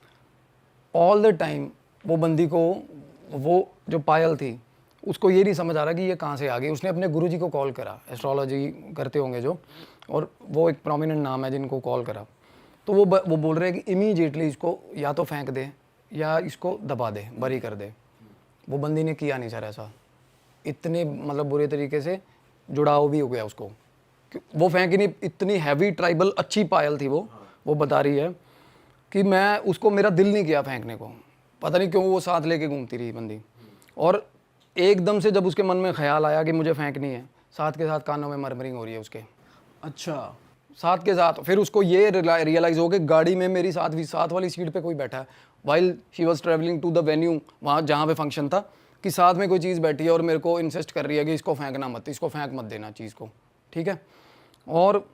ऑल द टाइम वो बंदी को, वो जो पायल थी उसको ये नहीं समझ आ रहा कि ये कहाँ से आ गई। उसने अपने गुरुजी को कॉल करा, एस्ट्रोलॉजी करते होंगे जो, और वो एक प्रोमिनेंट नाम है जिनको कॉल करा। तो वो बोल रहे हैं कि इमीडिएटली इसको या तो फेंक दे या इसको दबा दे, बरी कर दे। वो बंदी ने किया नहीं सर ऐसा, इतने मतलब बुरे तरीके से जुड़ाव भी हो गया उसको वो फेंकी नहीं, इतनी हैवी ट्राइबल अच्छी पायल थी वो बता रही है कि मैं उसको, मेरा दिल नहीं किया फेंकने को, पता नहीं क्यों वो साथ लेके घूमती रही बंदी। और एकदम से जब उसके मन में ख्याल आया कि मुझे फेंकनी है, साथ के साथ कानों में मरमरिंग हो रही है उसके, अच्छा, साथ के साथ। फिर उसको ये रियलाइज़ हो कि गाड़ी में मेरी साथ वाली सीट पे कोई बैठा है, while she was travelling to the venue, वहाँ जहाँ पे फंक्शन था, कि साथ में कोई चीज़ बैठी है और मेरे को इंसिस्ट कर रही है कि इसको फेंकना मत, इसको फेंक मत देना चीज़ को, ठीक है। और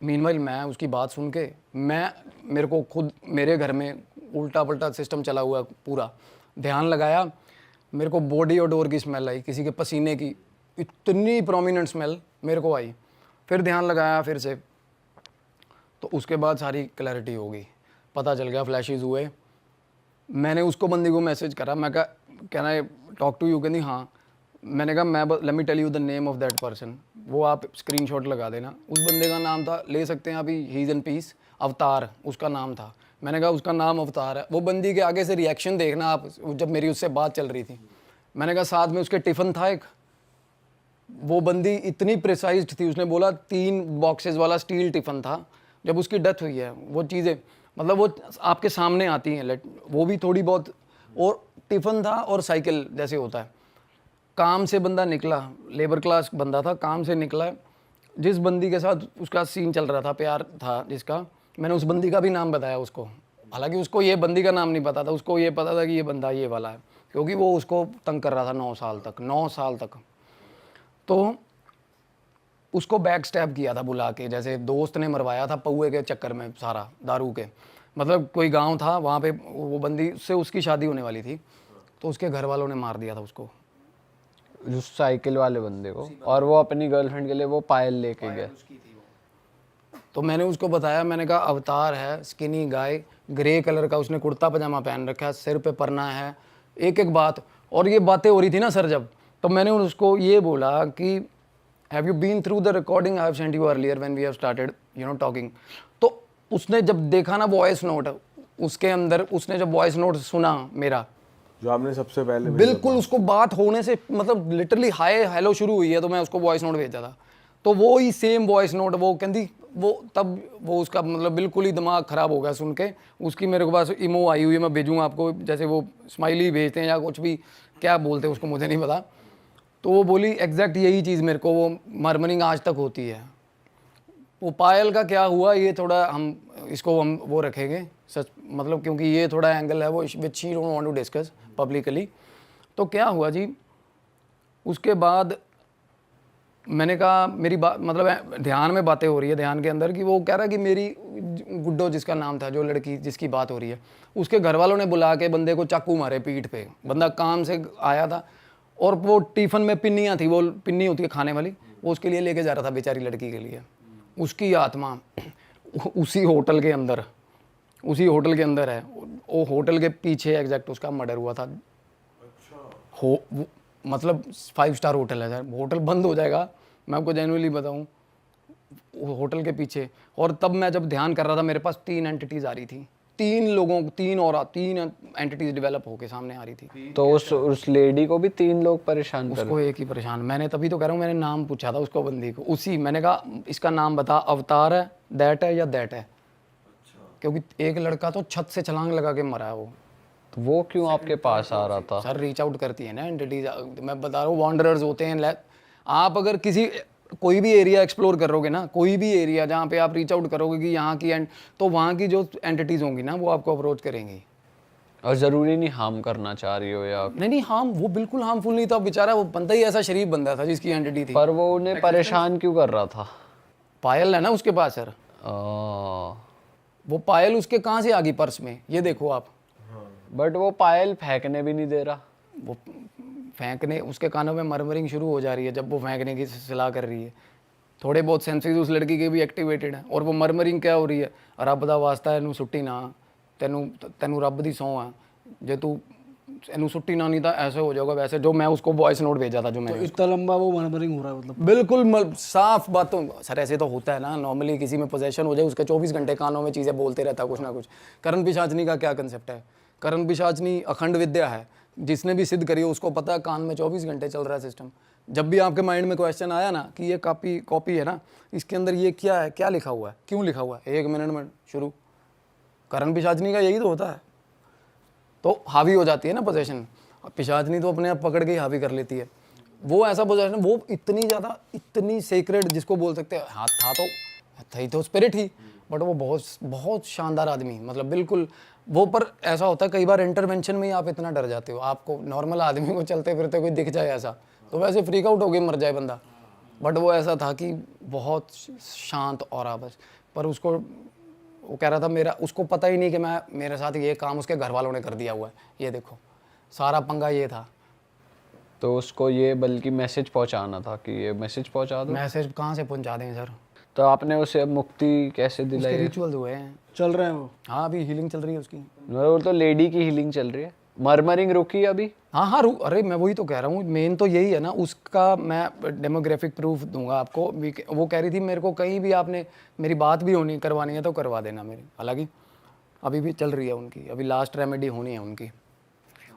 मीनवाइल मैं उसकी बात सुन के, मेरे को खुद मेरे घर में उल्टा पल्टा सिस्टम चला हुआ पूरा, ध्यान लगाया, मेरे को बॉडी ओडोर की स्मेल आई, किसी के पसीने की इतनी प्रोमिनेंट स्मेल मेरे को आई। फिर ध्यान लगाया फिर से, तो उसके बाद सारी क्लैरिटी हो गई, पता चल गया, फ्लैशेस हुए। मैंने उसको बंदी को मैसेज करा, मैं कहा can I talk to you, कहती हाँ। मैंने कहा मैं let me tell you the name of that person, वो आप स्क्रीनशॉट लगा देना। उस बंदे का नाम था, ले सकते हैं अभी, ही इज़ इन पीस, अवतार उसका नाम था। मैंने कहा उसका नाम अवतार है। वो बंदी के आगे से रिएक्शन देखना आप, जब मेरी उससे बात चल रही थी। मैंने कहा साथ में उसके टिफ़िन था एक, वो बंदी इतनी प्रिसाइज्ड थी, उसने बोला 3 बॉक्सेस वाला स्टील टिफ़िन था। जब उसकी डेथ हुई है, वो चीज़ें मतलब वो आपके सामने आती हैं, वो भी थोड़ी बहुत, और टिफ़िन था और साइकिल जैसे होता है। काम से बंदा निकला, लेबर क्लास बंदा था, काम से निकला, जिस बंदी के साथ उसका सीन चल रहा था, प्यार था जिसका, मैंने उस बंदी का भी नाम बताया उसको। हालांकि उसको ये बंदी का नाम नहीं पता था, उसको ये पता था कि ये बंदा ये वाला है, क्योंकि वो उसको तंग कर रहा था 9 साल तक। तो उसको बैक स्टैब किया था बुला के, जैसे दोस्त ने मरवाया था पौए के चक्कर में, सारा दारू के, मतलब कोई गांव था वहाँ पे, वो बंदी से उसकी शादी होने वाली थी, तो उसके घर वालों ने मार दिया था उसको, उस साइकिल वाले बंदे को, और वो अपनी गर्लफ्रेंड के लिए वो पायल लेके गया। तो मैंने उसको बताया, मैंने कहा अवतार है, स्किनी गाय, ग्रे कलर का, उसने कुर्ता पजामा पहन रखा है, सिर पे परना है, एक बात। और ये बातें हो रही थी ना सर जब, तो मैंने उसको ये बोला कि have you been through the recording I have sent you earlier when we have started talking. तो उसने जब देखा ना वॉइस नोट, उसके अंदर उसने जब वॉइस नोट सुना मेरा, जो आपने सबसे पहले बिल्कुल उसको बात होने से मतलब लिटरली हाय हेलो शुरू हुई है, तो मैं उसको वॉइस नोट भेजा था, तो वो ही सेम वॉइस नोट, वो कहती वो तब वो उसका मतलब बिल्कुल ही दिमाग ख़राब हो गया सुन के। उसकी मेरे पास इमो आई हुई है, मैं भेजूँगा आपको, जैसे वो स्माइली भेजते हैं या कुछ भी, क्या बोलते हैं उसको मुझे नहीं पता। तो वो बोली एग्जैक्ट यही चीज़ मेरे को, वो मरमरिंग आज तक होती है। वो पायल का क्या हुआ, ये थोड़ा हम इसको हम वो रखेंगे सच, मतलब क्योंकि ये थोड़ा एंगल है वो which she don't want to discuss publicly. तो क्या हुआ जी, उसके बाद मैंने कहा मेरी बात मतलब ध्यान में बातें हो रही है, ध्यान के अंदर, कि वो कह रहा है कि मेरी गुड्डो जिसका नाम था, जो लड़की जिसकी बात हो रही है, उसके घर वालों ने बुला के बंदे को चाकू मारे पीठ पे। बंदा काम से आया था और वो टिफ़िन में पिन्नियाँ थी, वो पिन्नी होती है खाने वाली, वो उसके लिए लेके जा रहा था बेचारी लड़की के लिए। उसकी आत्मा उसी होटल के अंदर है, वो होटल के पीछे एग्जैक्ट उसका मर्डर हुआ था। मतलब 5 स्टार होटल है सर, होटल बंद हो जाएगा, मैं आपको जेन्युइनली बताऊं, होटल के पीछे। और तब मैं जब ध्यान कर रहा था, मेरे पास 3 एंटिटीज़ आ रही थी, 3 एंटिटीज़ डेवलप होके सामने आ रही थी। तो उस लेडी को भी 3 लोग परेशान कर, उसको एक ही परेशान, मैंने तभी तो कह रहा हूँ, मैंने नाम पूछा था उसको बंदी को, उसी मैंने कहा इसका नाम बता, अवतार है, दैट है या दैट है, क्योंकि एक लड़का तो छत से छलांग लगा के मरा है तो वो क्यों आपके पास आ रहा था? सर रीच आउट करती है ना एंटिटीज, मैं बता रहा हूँ वॉन्डरर्स होते हैं। आप अगर कोई भी एरिया एक्सप्लोर करोगे ना, कोई भी एरिया जहाँ पे आप रीच आउट करोगे कि यहाँ की तो वहाँ की जो एंटिटीज़ होंगी ना, वो आपको अप्रोच करेंगी। और ज़रूरी नहीं हार्म करना चाह रही हो या नहीं हार्म, वो बिल्कुल हार्मफुल नहीं था बेचारा, वो बंदा ही ऐसा शरीफ बंदा था जिसकी एंटिटी थी। पर वो उन्हें परेशान क्यों कर रहा था? पायल है ना उसके पास सर, वो पायल उसके कहाँ से आ गई पर्स में, ये देखो आप। बट वो पायल फेंकने भी नहीं दे रहा। वो फेंकने, उसके कानों में मरमरिंग शुरू हो जा रही है जब वो फेंकने की सलाह कर रही है। थोड़े बहुत सेंसेस उस लड़की के भी एक्टिवेटेड है, और वो मरमरिंग क्या हो रही है, रब दा वास्ता है ਇਹਨੂੰ ਸੁੱਟੀ ਨਾ, ਤੈਨੂੰ ਰੱਬ ਦੀ ਸੌਂ ਆ, ਜੇ ਤੂੰ ਇਹਨੂੰ ਸੁੱਟੀ ना नहीं था ऐसे हो जाएगा वैसे, जो मैं उसको वॉइस नोट भेजा था, जो मैं इतना लंबा वो मर्मरिंग हो रहा है मतलब? बिल्कुल साफ बातों सर, ऐसे तो होता है ना नॉर्मली, किसी में पोजेशन हो जाए उसके 24 घंटे कानों में चीज़ें बोलते रहता कुछ ना कुछ। करण पिशाचनी का क्या कंसेप्ट है, करण पिशाचनी अखंड विद्या है, जिसने भी सिद्ध करी हो उसको पता है कान में 24 घंटे चल रहा है सिस्टम। जब भी आपके माइंड में क्वेश्चन आया ना कि ये कॉपी है ना, इसके अंदर ये क्या है, क्या लिखा हुआ है, क्यों लिखा हुआ है, 1 मिनट में शुरू। करण पिशाचनी का यही तो होता है। तो हावी हो जाती है ना पोजेशन, पिशाचनी तो अपने आप पकड़ के ही हावी कर लेती है। वो ऐसा पोजेशन, वो इतनी ज़्यादा, इतनी सेक्रेड जिसको बोल सकते हैं, हाथ था तो स्पिरिट ही, बट वो बहुत बहुत शानदार आदमी, मतलब बिल्कुल वो। पर ऐसा होता है कई बार इंटरवेंशन में ही आप इतना डर जाते हो, आपको नॉर्मल आदमी को चलते फिरते कोई दिख जाए ऐसा तो वैसे फ्रीक आउट हो गए, मर जाए बंदा। बट वो ऐसा था कि बहुत शांत और बस। पर उसको, वो कह रहा था मेरा, उसको पता ही नहीं कि मेरे साथ ये काम उसके घर वालों ने कर दिया हुआ है। ये देखो सारा पंगा ये था। तो उसको ये बल्कि मैसेज पहुंचाना था कि ये मैसेज पहुंचा दो। मैसेज कहाँ से पहुंचा दें सर? तो आपने उसे मुक्ति कैसे उसके दिलाई? रिचुअल्स हुए हैं, चल रहे हैं वो। हाँ अभी हीलिंग चल रही है उसकी। वो तो लेडी की हीलिंग चल रही है, मरमरिंग रुकी अभी? हाँ हाँ अरे मैं वही तो कह रहा हूँ, मेन तो यही है ना उसका। मैं डेमोग्राफिक प्रूफ दूंगा आपको। वो कह रही थी मेरे को कहीं भी आपने मेरी बात भी होनी करवानी है तो करवा देना मेरी। हालांकि अभी भी चल रही है उनकी, अभी लास्ट रेमेडी होनी है उनकी।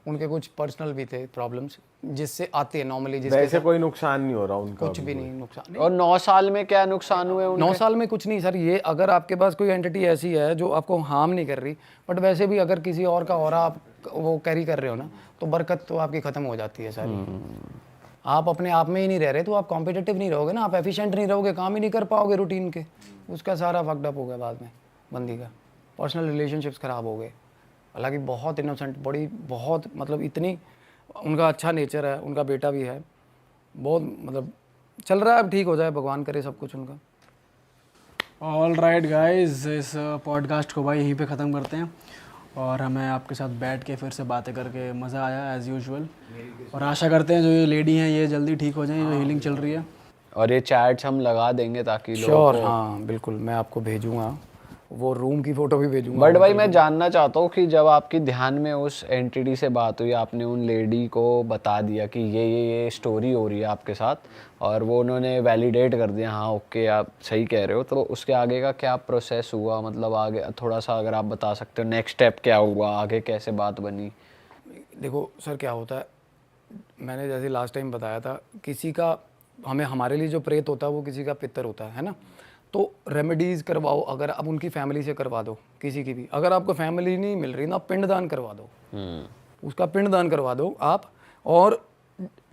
उनके कुछ पर्सनल भी थे प्रॉब्लम्स जिससे आती है नॉर्मली, जिससे वैसे कोई नुकसान नहीं हो रहा उनका? कुछ भी नहीं नुकसान। और 9 साल में क्या नुकसान हुए उनके? 9 साल में कुछ नहीं सर। ये अगर आपके पास कोई एंटिटी ऐसी है जो आपको हार्म नहीं कर रही, बट वैसे भी अगर किसी और का ऑरा आप वो कैरी कर रहे हो ना, तो बरकत तो आपकी ख़त्म हो जाती है सारी। आप अपने आप में ही नहीं रह रहे तो आप कॉम्पिटिटिव नहीं रहोगे ना, आप एफिशिएंट नहीं रहोगे, काम ही नहीं कर पाओगे रूटीन के। उसका सारा फक्ड अप हो गया बाद में बंदी का, पर्सनल रिलेशनशिप्स ख़राब हो गए। हालांकि बहुत इनोसेंट, बड़ी बहुत मतलब इतनी उनका अच्छा नेचर है, उनका बेटा भी है, बहुत मतलब चल रहा है। अब ठीक हो जाए, भगवान करे सब कुछ उनका। ऑल राइट गाइज, इस पॉडकास्ट को भाई यहीं पे ख़त्म करते हैं। और हमें आपके साथ बैठ के फिर से बातें करके मज़ा आया एज़ यूजुअल। और आशा करते हैं जो ये लेडी हैं ये जल्दी ठीक हो जाएं, जो हीलिंग चल रही है। और ये चैट्स हम लगा देंगे ताकि लोग श्योर, हाँ बिल्कुल, मैं आपको भेजूँगा, वो रूम की फ़ोटो भी भेजूँगा। बट भाई मैं जानना चाहता हूँ कि जब आपकी ध्यान में उस एंटिटी से बात हुई, आपने उन लेडी को बता दिया कि ये स्टोरी हो रही है आपके साथ, और वो उन्होंने वैलिडेट कर दिया हाँ ओके आप सही कह रहे हो, तो उसके आगे का क्या प्रोसेस हुआ? मतलब आगे थोड़ा सा अगर आप बता सकते हो नेक्स्ट स्टेप क्या हुआ, आगे कैसे बात बनी? देखो सर क्या होता है, मैंने जैसे लास्ट टाइम बताया था, किसी का हमारे लिए जो प्रेत होता है वो किसी का पितर होता है ना। तो रेमेडीज़ करवाओ, अगर आप उनकी फैमिली से करवा दो, किसी की भी। अगर आपको फैमिली नहीं मिल रही ना, पिंडदान करवा दो, उसका पिंडदान करवा दो आप। और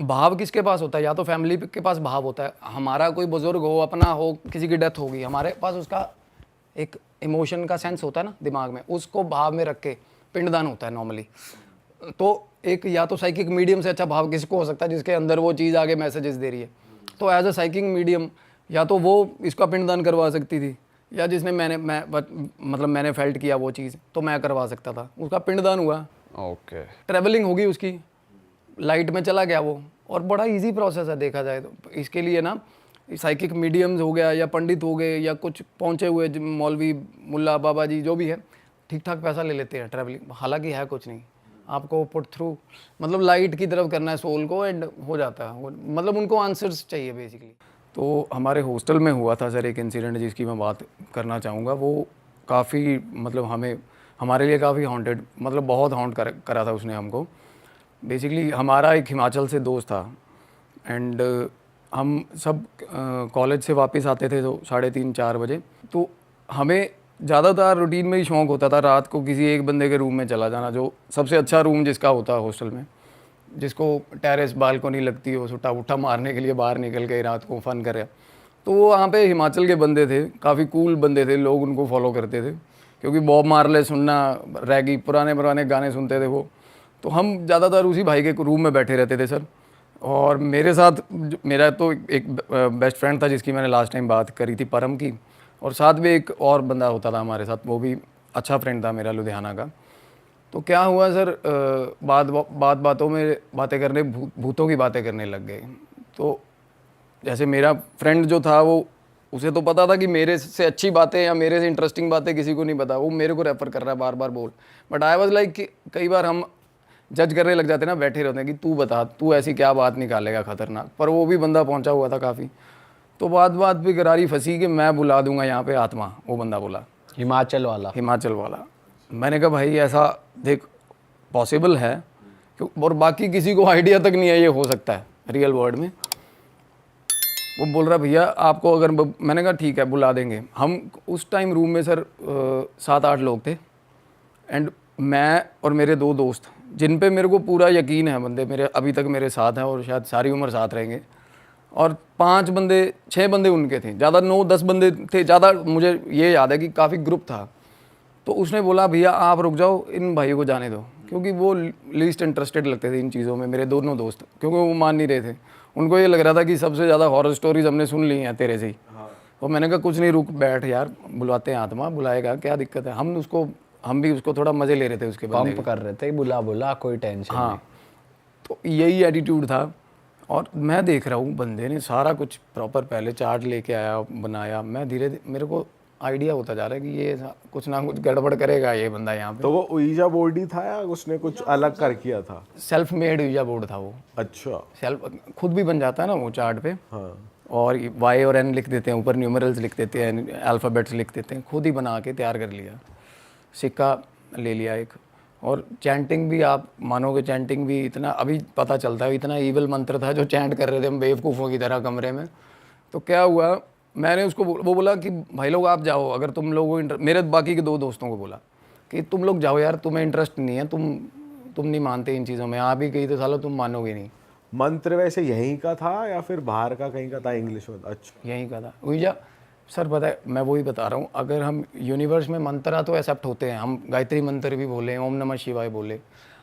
भाव किसके पास होता है? या तो फैमिली के पास भाव होता है, हमारा कोई बुजुर्ग हो, अपना हो, किसी की डेथ होगी, हमारे पास उसका एक इमोशन का सेंस होता है ना दिमाग में, उसको भाव में रख के पिंडदान होता है नॉर्मली। तो एक या तो साइकिक मीडियम से अच्छा भाव किसको हो सकता है जिसके अंदर वो चीज़ आगे मैसेजेस दे रही है। तो एज अ साइकिक मीडियम या तो वो इसका पिंडदान करवा सकती थी, या जिसने मैंने फेल्ट किया वो चीज़, तो मैं करवा सकता था, उसका पिंडदान हुआ। ओके, ट्रैवलिंग होगी उसकी, लाइट में चला गया वो। और बड़ा इजी प्रोसेस है देखा जाए तो। इसके लिए ना साइकिक मीडियम्स हो गया, या पंडित हो गए, या कुछ पहुँचे हुए मौलवी मुल्ला बाबा जी जो भी है, ठीक ठाक पैसा ले लेते हैं ट्रैवलिंग। हालांकि है कुछ नहीं, आपको पुट थ्रू मतलब लाइट की तरफ करना है सोल को, एंड हो जाता है। मतलब उनको आंसर्स चाहिए बेसिकली। तो हमारे हॉस्टल में हुआ था सर एक इंसिडेंट जिसकी मैं बात करना चाहूँगा। वो काफ़ी मतलब हमारे लिए काफ़ी हॉन्टेड, मतलब बहुत हॉन्ट करा था उसने हमको। बेसिकली हमारा एक हिमाचल से दोस्त था, एंड हम सब कॉलेज से वापस आते थे तो 3:30-4 बजे। तो हमें ज़्यादातर रूटीन में ही शौक़ होता था रात को किसी एक बंदे के रूम में चला जाना, जो सबसे अच्छा रूम जिसका होता है हॉस्टल में, जिसको टेरेस बालकनी लगती हो, सुट्टा उट्टा मारने के लिए बाहर निकल के रात को फ़न करे। तो वो वहाँ पे हिमाचल के बंदे थे, काफ़ी कूल बंदे थे, लोग उनको फॉलो करते थे क्योंकि बॉब मार्ले सुनना, रैगी, पुराने गाने सुनते थे वो। तो हम ज़्यादातर उसी भाई के रूम में बैठे रहते थे सर। और मेरे साथ मेरा तो एक बेस्ट फ्रेंड था जिसकी मैंने लास्ट टाइम बात करी थी, परम की, और साथ में एक और बंदा होता था हमारे साथ, वो भी अच्छा फ्रेंड था मेरा लुधियाना का। तो क्या हुआ सर, बातों में बातें करने, भूतों की बातें करने लग गए। तो जैसे मेरा फ्रेंड जो था वो, उसे तो पता था कि मेरे से अच्छी बातें या मेरे से इंटरेस्टिंग बातें किसी को नहीं पता, वो मेरे को रेफर कर रहा है बार बार बोल। बट आई वाज लाइक, कई बार हम जज करने लग जाते ना, बैठे रहते हैं कि तू बता, तू ऐसी क्या बात निकालेगा खतरनाक। पर वो भी बंदा पहुंचा हुआ था काफ़ी। तो बात पे गरारी फंसी कि मैं बुला दूंगा यहाँ पे आत्मा, वो बंदा बोला, हिमाचल वाला। मैंने कहा भाई ऐसा देख पॉसिबल है और बाकी किसी को आइडिया तक नहीं है ये हो सकता है रियल वर्ल्ड में। वो बोल रहा भैया आपको अगर मैंने कहा ठीक है बुला देंगे। हम उस टाइम रूम में सर 7-8 लोग थे एंड मैं और मेरे 2 दोस्त जिन पे मेरे को पूरा यकीन है, बंदे मेरे अभी तक मेरे साथ हैं और शायद सारी उम्र साथ रहेंगे, और 6 बंदे उनके थे, ज़्यादा 9-10 बंदे थे ज़्यादा, मुझे ये याद है कि काफ़ी ग्रुप था। तो उसने बोला भैया आप रुक जाओ, इन भाइयों को जाने दो, क्योंकि वो लीस्ट इंटरेस्टेड लगते थे इन चीज़ों में मेरे दोनों दोस्त, क्योंकि वो मान नहीं रहे थे। उनको ये लग रहा था कि सबसे ज़्यादा हॉरर स्टोरीज हमने सुन ली हैं तेरे से ही। और मैंने कहा कुछ नहीं, रुक बैठ यार, बुलाते हैं आत्मा, बुलाएगा, क्या दिक्कत है। हम भी उसको थोड़ा मज़े ले रहे थे उसके बंदे पंप कर रहे थे, बुला कोई टेंशन हाँ, तो यही एटीट्यूड था। और मैं देख रहा हूँ बंदे ने सारा कुछ प्रॉपर पहले चार्ट लेके आया, बनाया। मैं धीरे धीरे मेरे को आइडिया होता जा रहा है कि ये कुछ ना कुछ गड़बड़ करेगा ये बंदा यहाँ पे। तो वो ouija board ही था या उसने कुछ अलग कर किया था? सेल्फ मेड यूजा बोर्ड था वो, अच्छा। सेल्फ खुद भी बन जाता है ना वो चार्ट पे। हाँ। और वाई और एन लिख देते हैं, ऊपर न्यूमरल्स लिख देते हैं, अल्फ़ाबेट्स लिख देते हैं, खुद ही बना के तैयार कर लिया। सिक्का ले लिया एक, और चैंटिंग भी आप मानोगे, चैंटिंग भी इतना अभी पता चलता है, इतना ईवल मंत्र था जो चैंट कर रहे थे हम बेवकूफ़ों की तरह कमरे में। तो क्या हुआ, मैंने उसको वो बोला कि भाई लोग आप जाओ, अगर तुम लोगों को मेरे बाकी के 2 दोस्तों को बोला कि तुम लोग जाओ यार, तुम्हें इंटरेस्ट नहीं है, तुम नहीं मानते इन चीज़ों में, आप ही गई तो सालो तुम मानोगे नहीं। मंत्र वैसे यहीं का था या फिर बाहर का कहीं का था, इंग्लिश में? अच्छा। यहीं का था ऊर्जा। सर पता है मैं वही बता रहा हूँ, अगर हम यूनिवर्स में मंत्र तो एक्सेप्ट होते हैं, हम गायत्री मंत्र भी बोले, ओम नमः शिवाय बोले,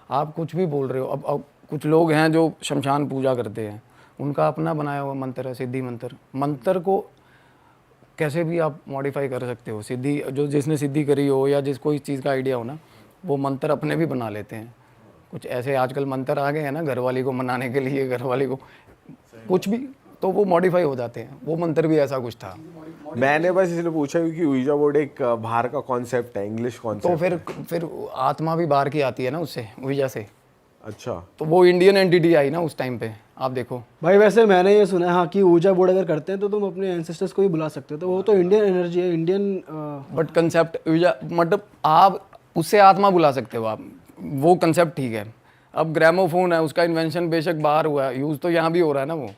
आप कुछ भी बोल रहे हो। अब कुछ लोग हैं जो शमशान पूजा करते हैं, उनका अपना बनाया हुआ मंत्र है, सिद्धि मंत्र। मंत्र को कैसे भी आप मॉडिफाई कर सकते हो। सिद्धि जो जिसने सिद्धि करी हो या जिसको इस चीज़ का आइडिया हो ना, वो मंत्र अपने भी बना लेते हैं। कुछ ऐसे आजकल मंत्र आ गए हैं ना घरवाली को मनाने के लिए, घरवाली को कुछ भी, तो वो मॉडिफाई हो जाते हैं। वो मंत्र भी ऐसा कुछ था। मैंने बस इसलिए पूछा क्योंकि ouija board एक बाहर का कॉन्सेप्ट है, इंग्लिश तो कॉन्सेप्ट। फिर आत्मा भी बाहर की आती है ना उससे, ऊर्जा से। अच्छा। तो वो इंडियन एंटिटी आई ना उस टाइम पे, आप देखो। भाई वैसे मैंने ये सुना है हाँ कि ऊर्जा बोर्ड अगर करते हैं तो तुम अपने एंसेस्टर्स को भी बुला सकते हो, तो वो तो इंडियन एनर्जी है, इंडियन। बट कंसेप्ट ऊर्जा मतलब आप उससे आत्मा बुला सकते हो आप, वो कंसेप्ट ठीक है। अब ग्रामोफोन है, उसका इन्वेंशन बेशक बाहर हुआ है, यूज़ तो यहाँ भी हो रहा है ना वो,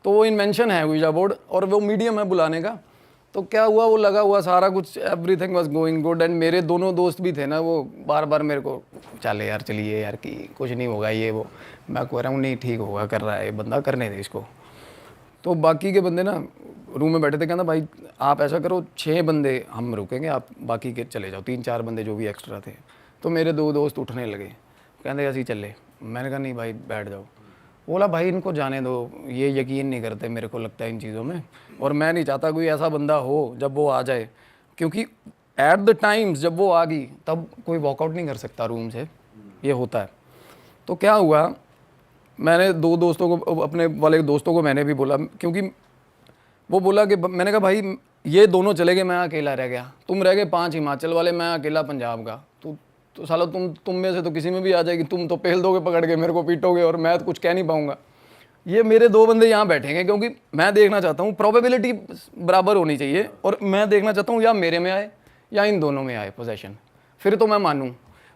तो वो इन्वेंशन है ऊर्जा बोर्ड, और वो मीडियम है बुलाने का। तो क्या हुआ, वो लगा हुआ सारा कुछ, everything was going good. And मेरे दोनों दोस्त भी थे ना, वो बार बार मेरे को चले यार, चलिए यार कि कुछ नहीं होगा ये वो। मैं कह रहा हूँ नहीं ठीक होगा, कर रहा है ये बंदा, करने दे इसको। तो बाकी के बंदे ना रूम में बैठे थे, कहना भाई आप ऐसा करो 6 बंदे हम रुकेंगे, आप बाकी के चले जाओ, 3-4 बंदे जो भी एक्स्ट्रा थे। तो मेरे 2 दोस्त उठने लगे, कहते ऐसे ही चले। मैंने कहा नहीं भाई बैठ जाओ। बोला भाई इनको जाने दो, ये यकीन नहीं करते मेरे को लगता है इन चीज़ों में, और मैं नहीं चाहता कोई ऐसा बंदा हो जब वो आ जाए, क्योंकि एट द टाइम्स जब वो आ गई तब कोई वॉकआउट नहीं कर सकता रूम से, ये होता है। तो क्या हुआ, मैंने 2 दोस्तों को, अपने वाले दोस्तों को मैंने भी बोला, क्योंकि वो बोला कि मैंने कहा भाई ये दोनों चले गए, मैं अकेला रह गया, तुम रह गए 5 हिमाचल वाले, मैं अकेला पंजाब का। तो साला तुम में से तो किसी में भी आ जाएगी, तुम तो पेल दोगे पकड़ के, मेरे को पीटोगे और मैं तो कुछ कह नहीं पाऊंगा। ये मेरे 2 बंदे यहाँ बैठेंगे, क्योंकि मैं देखना चाहता हूँ, प्रोबेबिलिटी बराबर होनी चाहिए, और मैं देखना चाहता हूँ या मेरे में आए या इन दोनों में आए पोजेशन, फिर तो मैं मानूँ।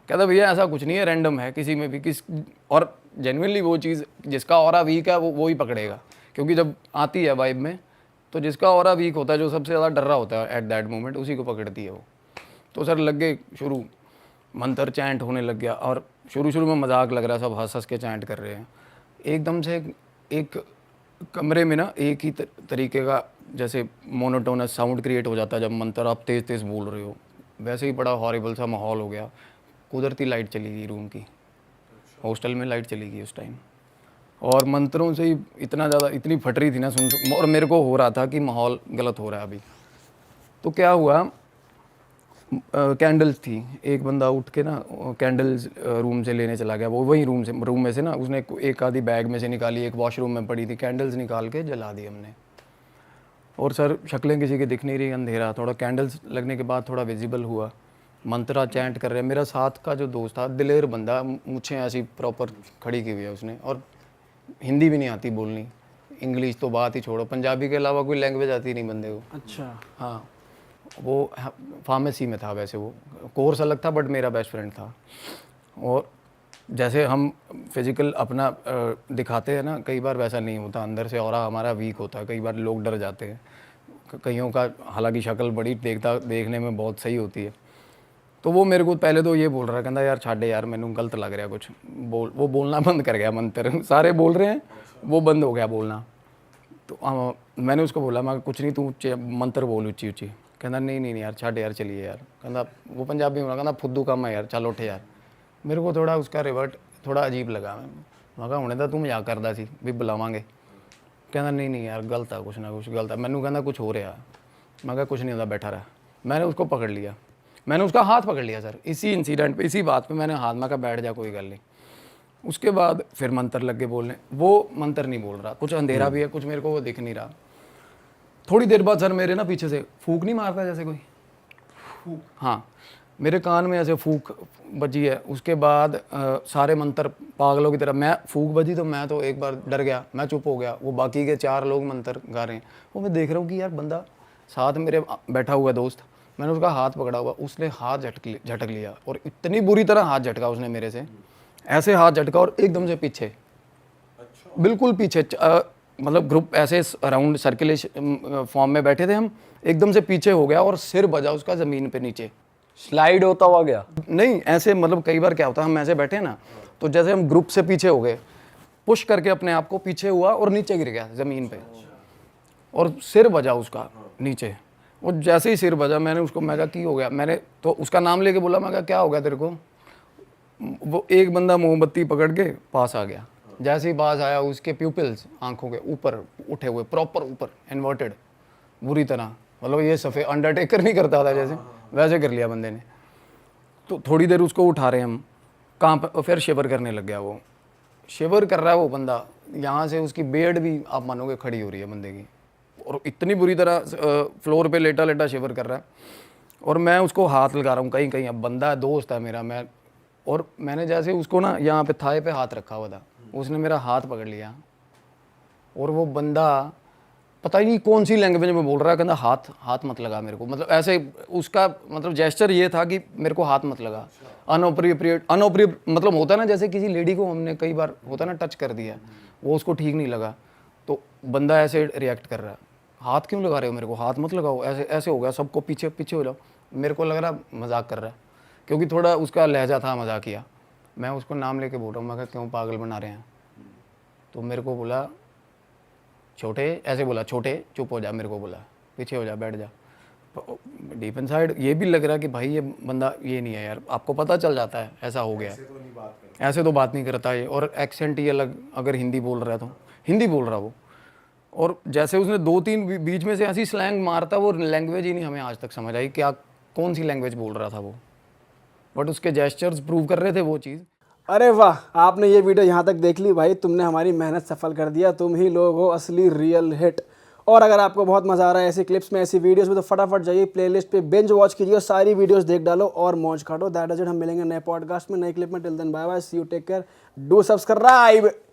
कहता भैया ऐसा कुछ नहीं है, रैंडम है, किसी में भी और जेन्युइनली वो चीज़ जिसका ऑरा वीक है वो ही पकड़ेगा, क्योंकि जब आती है वाइब में तो जिसका ऑरा वीक होता है, जो सबसे ज़्यादा डर रहा होता है एट दैट मोमेंट, उसी को पकड़ती है वो। तो सर लग गए शुरू, मंत्र चैंट होने लग गया, और शुरू में मजाक लग रहा है, सब हंस के चैंट कर रहे हैं। एकदम से एक कमरे में ना एक ही तरीके का जैसे मोनोटोनस साउंड क्रिएट हो जाता है जब मंत्र आप तेज़ तेज़ बोल रहे हो, वैसे ही बड़ा हॉरिबल सा माहौल हो गया। कुदरती लाइट चली गई रूम की, हॉस्टल में लाइट चली गई उस टाइम, और मंत्रों से ही इतना ज़्यादा इतनी फट रही थी ना सुन, और मेरे को हो रहा था कि माहौल गलत हो रहा है अभी। तो क्या हुआ, कैंडल्स थी, एक बंदा उठ के ना कैंडल्स रूम से लेने चला गया, वो वही रूम में से ना उसने एक आधी बैग में से निकाली, एक वॉशरूम में पड़ी थी, कैंडल्स निकाल के जला दी हमने। और सर शक्लें किसी की दिख नहीं रही, अंधेरा, थोड़ा कैंडल्स लगने के बाद थोड़ा विजिबल हुआ, मंत्रा चैंट कर रहे हैं। मेरा साथ का जो दोस्त था, दिलेर बंदा, मुझे ऐसी प्रॉपर खड़ी की हुई है उसने, और हिंदी भी नहीं आती बोलनी, इंग्लिश तो बात ही छोड़ो, पंजाबी के अलावा कोई लैंग्वेज आती नहीं बंदे को। अच्छा। हाँ, वो फार्मेसी में था, वैसे वो कोर्स अलग था, बट मेरा बेस्ट फ्रेंड था। और जैसे हम फिजिकल अपना दिखाते हैं ना, कई बार वैसा नहीं होता, अंदर से ऑरा हमारा वीक होता है, कई बार लोग डर जाते हैं। कईयों का हालांकि शक्ल बड़ी देखने में बहुत सही होती है। तो वो मेरे को पहले तो ये बोल रहा है, कहता यार छाड़े यार, मैंने गलत लग रहा कुछ, वो बोलना बंद कर गया मंत्र। सारे बोल रहे हैं, वो बंद हो गया बोलना। तो मैंने उसको बोला, मैं कुछ नहीं, तू मंत्र बोल ऊँची ऊँची। कहता नहीं यार छाड़े यार, चलिए यार। कहता वो पंजाबी में कहता फुद्दू काम है यार, चल उठ यार। मेरे को थोड़ा उसका रिवर्ट थोड़ा अजीब लगा। मैं कहा हुणे तो तू मजाक करदा सी भी बुलावांगे। कहता नहीं यार गलत है, कुछ ना कुछ गलत है। मैनू कहता कुछ हो रहा। मैं कहा कुछ नहीं होता, बैठा रहा। मैंने उसको पकड़ लिया, मैंने उसका हाथ पकड़ लिया सर, इसी इंसिडेंट पे, इसी बात पे मैंने हाथ में कहा बैठ जा, कोई गल नहीं। उसके बाद फिर मंत्र लग गए बोलने। वो मंत्र नहीं बोल रहा, कुछ अंधेरा भी है, कुछ मेरे को वो दिख नहीं रहा। थोड़ी देर बाद सर मेरे ना पीछे से फूंक नहीं मारता जैसे कोई, हाँ मेरे कान में ऐसे फूंक बजी है। उसके बाद सारे मंत्र पागलों की तरह, मैं फूंक बजी तो मैं तो एक बार डर गया, मैं चुप हो गया। वो बाकी के 4 लोग मंत्र गा रहे हैं, वो मैं देख रहा हूँ कि यार बंदा साथ मेरे बैठा हुआ दोस्त, मैंने उसका हाथ पकड़ा हुआ, उसने हाथ झटक लिया और इतनी बुरी तरह हाथ झटका उसने मेरे से, ऐसे हाथ झटका और एकदम से पीछे, बिल्कुल पीछे, मतलब ग्रुप ऐसे अराउंड सर्कुलेशन फॉर्म में बैठे थे हम, एकदम से पीछे हो गया और सिर बजा उसका ज़मीन पे नीचे। स्लाइड होता हुआ गया? नहीं ऐसे, मतलब कई बार क्या होता है हम ऐसे बैठे ना, तो जैसे हम ग्रुप से पीछे हो गए, पुश करके अपने आप को पीछे हुआ और नीचे गिर गया ज़मीन पे और सिर बजा उसका नीचे। वो जैसे ही सिर बजा, मैंने उसको, मैं कहा की हो गया, मैंने तो उसका नाम लेके बोला, मैं कहा क्या हो गया तेरे को। वो एक बंदा मोमबत्ती पकड़ के पास आ गया, जैसे ही पास आया उसके प्यूपिल्स आंखों के ऊपर उठे हुए, प्रॉपर ऊपर इन्वर्टेड बुरी तरह, मतलब ये सफ़ेद अंडरटेकर नहीं करता था जैसे, वैसे कर लिया बंदे ने। तो थोड़ी देर उसको उठा रहे हम, कहाँ पर फिर शिवर करने लग गया। वो शिवर कर रहा है वो बंदा, यहाँ से उसकी बेड भी आप मानोगे खड़ी हो रही है बंदे की, और इतनी बुरी तरह फ्लोर पे लेटा लेटा शिवर कर रहा है। और मैं उसको हाथ लगा रहा हूँ कहीं कहीं, अब बंदा दोस्त है मेरा, और मैंने जैसे उसको ना यहाँ पे थाए पे हाथ रखा हुआ था, उसने मेरा हाथ पकड़ लिया और वो बंदा पता ही नहीं कौन सी लैंग्वेज में बोल रहा है, कहता हाथ मत लगा मेरे को, मतलब ऐसे उसका मतलब जेस्चर ये था कि मेरे को हाथ मत लगा। अनअप्रोप्रिएट मतलब होता है ना, जैसे किसी लेडी को हमने कई बार होता है ना टच कर दिया, वो उसको ठीक नहीं लगा, तो बंदा ऐसे रिएक्ट कर रहा है, हाथ क्यों लगा रहे हो मेरे को, हाथ मत लगाओ, ऐसे ऐसे हो गया, सबको पीछे पीछे हो जाओ। मेरे को लग रहा मजाक कर रहा है, क्योंकि थोड़ा उसका लहजा था मजाकिया। मैं उसको नाम लेके बोल रहा हूँ, मैं कहा क्यों पागल बना रहे हैं। तो मेरे को बोला छोटे, ऐसे बोला छोटे चुप हो जा, मेरे को बोला पीछे हो जा, बैठ जा। डीप इनसाइड ये भी लग रहा कि भाई ये बंदा ये नहीं है यार, आपको पता चल जाता है ऐसा हो गया, ऐसे तो बात नहीं करता ये, और एक्सेंट ही अलग, अगर हिंदी बोल रहा है तो हिंदी बोल रहा वो, और जैसे उसने 2-3 बीच में से ऐसी स्लैंग मारता, वो लैंग्वेज ही नहीं हमें आज तक समझ आई क्या कौन सी लैंग्वेज बोल रहा था वो, बट उसके जेस्चर्स प्रूव कर रहे थे वो चीज़। अरे वाह, आपने ये वीडियो यहाँ तक देख ली भाई, तुमने हमारी मेहनत सफल कर दिया, तुम ही लोग हो असली रियल हिट। और अगर आपको बहुत मज़ा आ रहा है ऐसी क्लिप्स में, ऐसी वीडियोस में, तो फटाफट जाइए प्लेलिस्ट पे बिंज वॉच कीजिए और सारी वीडियोस देख डालो और मौज काटो। दैट इज इट, हम मिलेंगे नए पॉडकास्ट में, नए क्लिप में। Till then bye bye, see you, take care, do subscribe.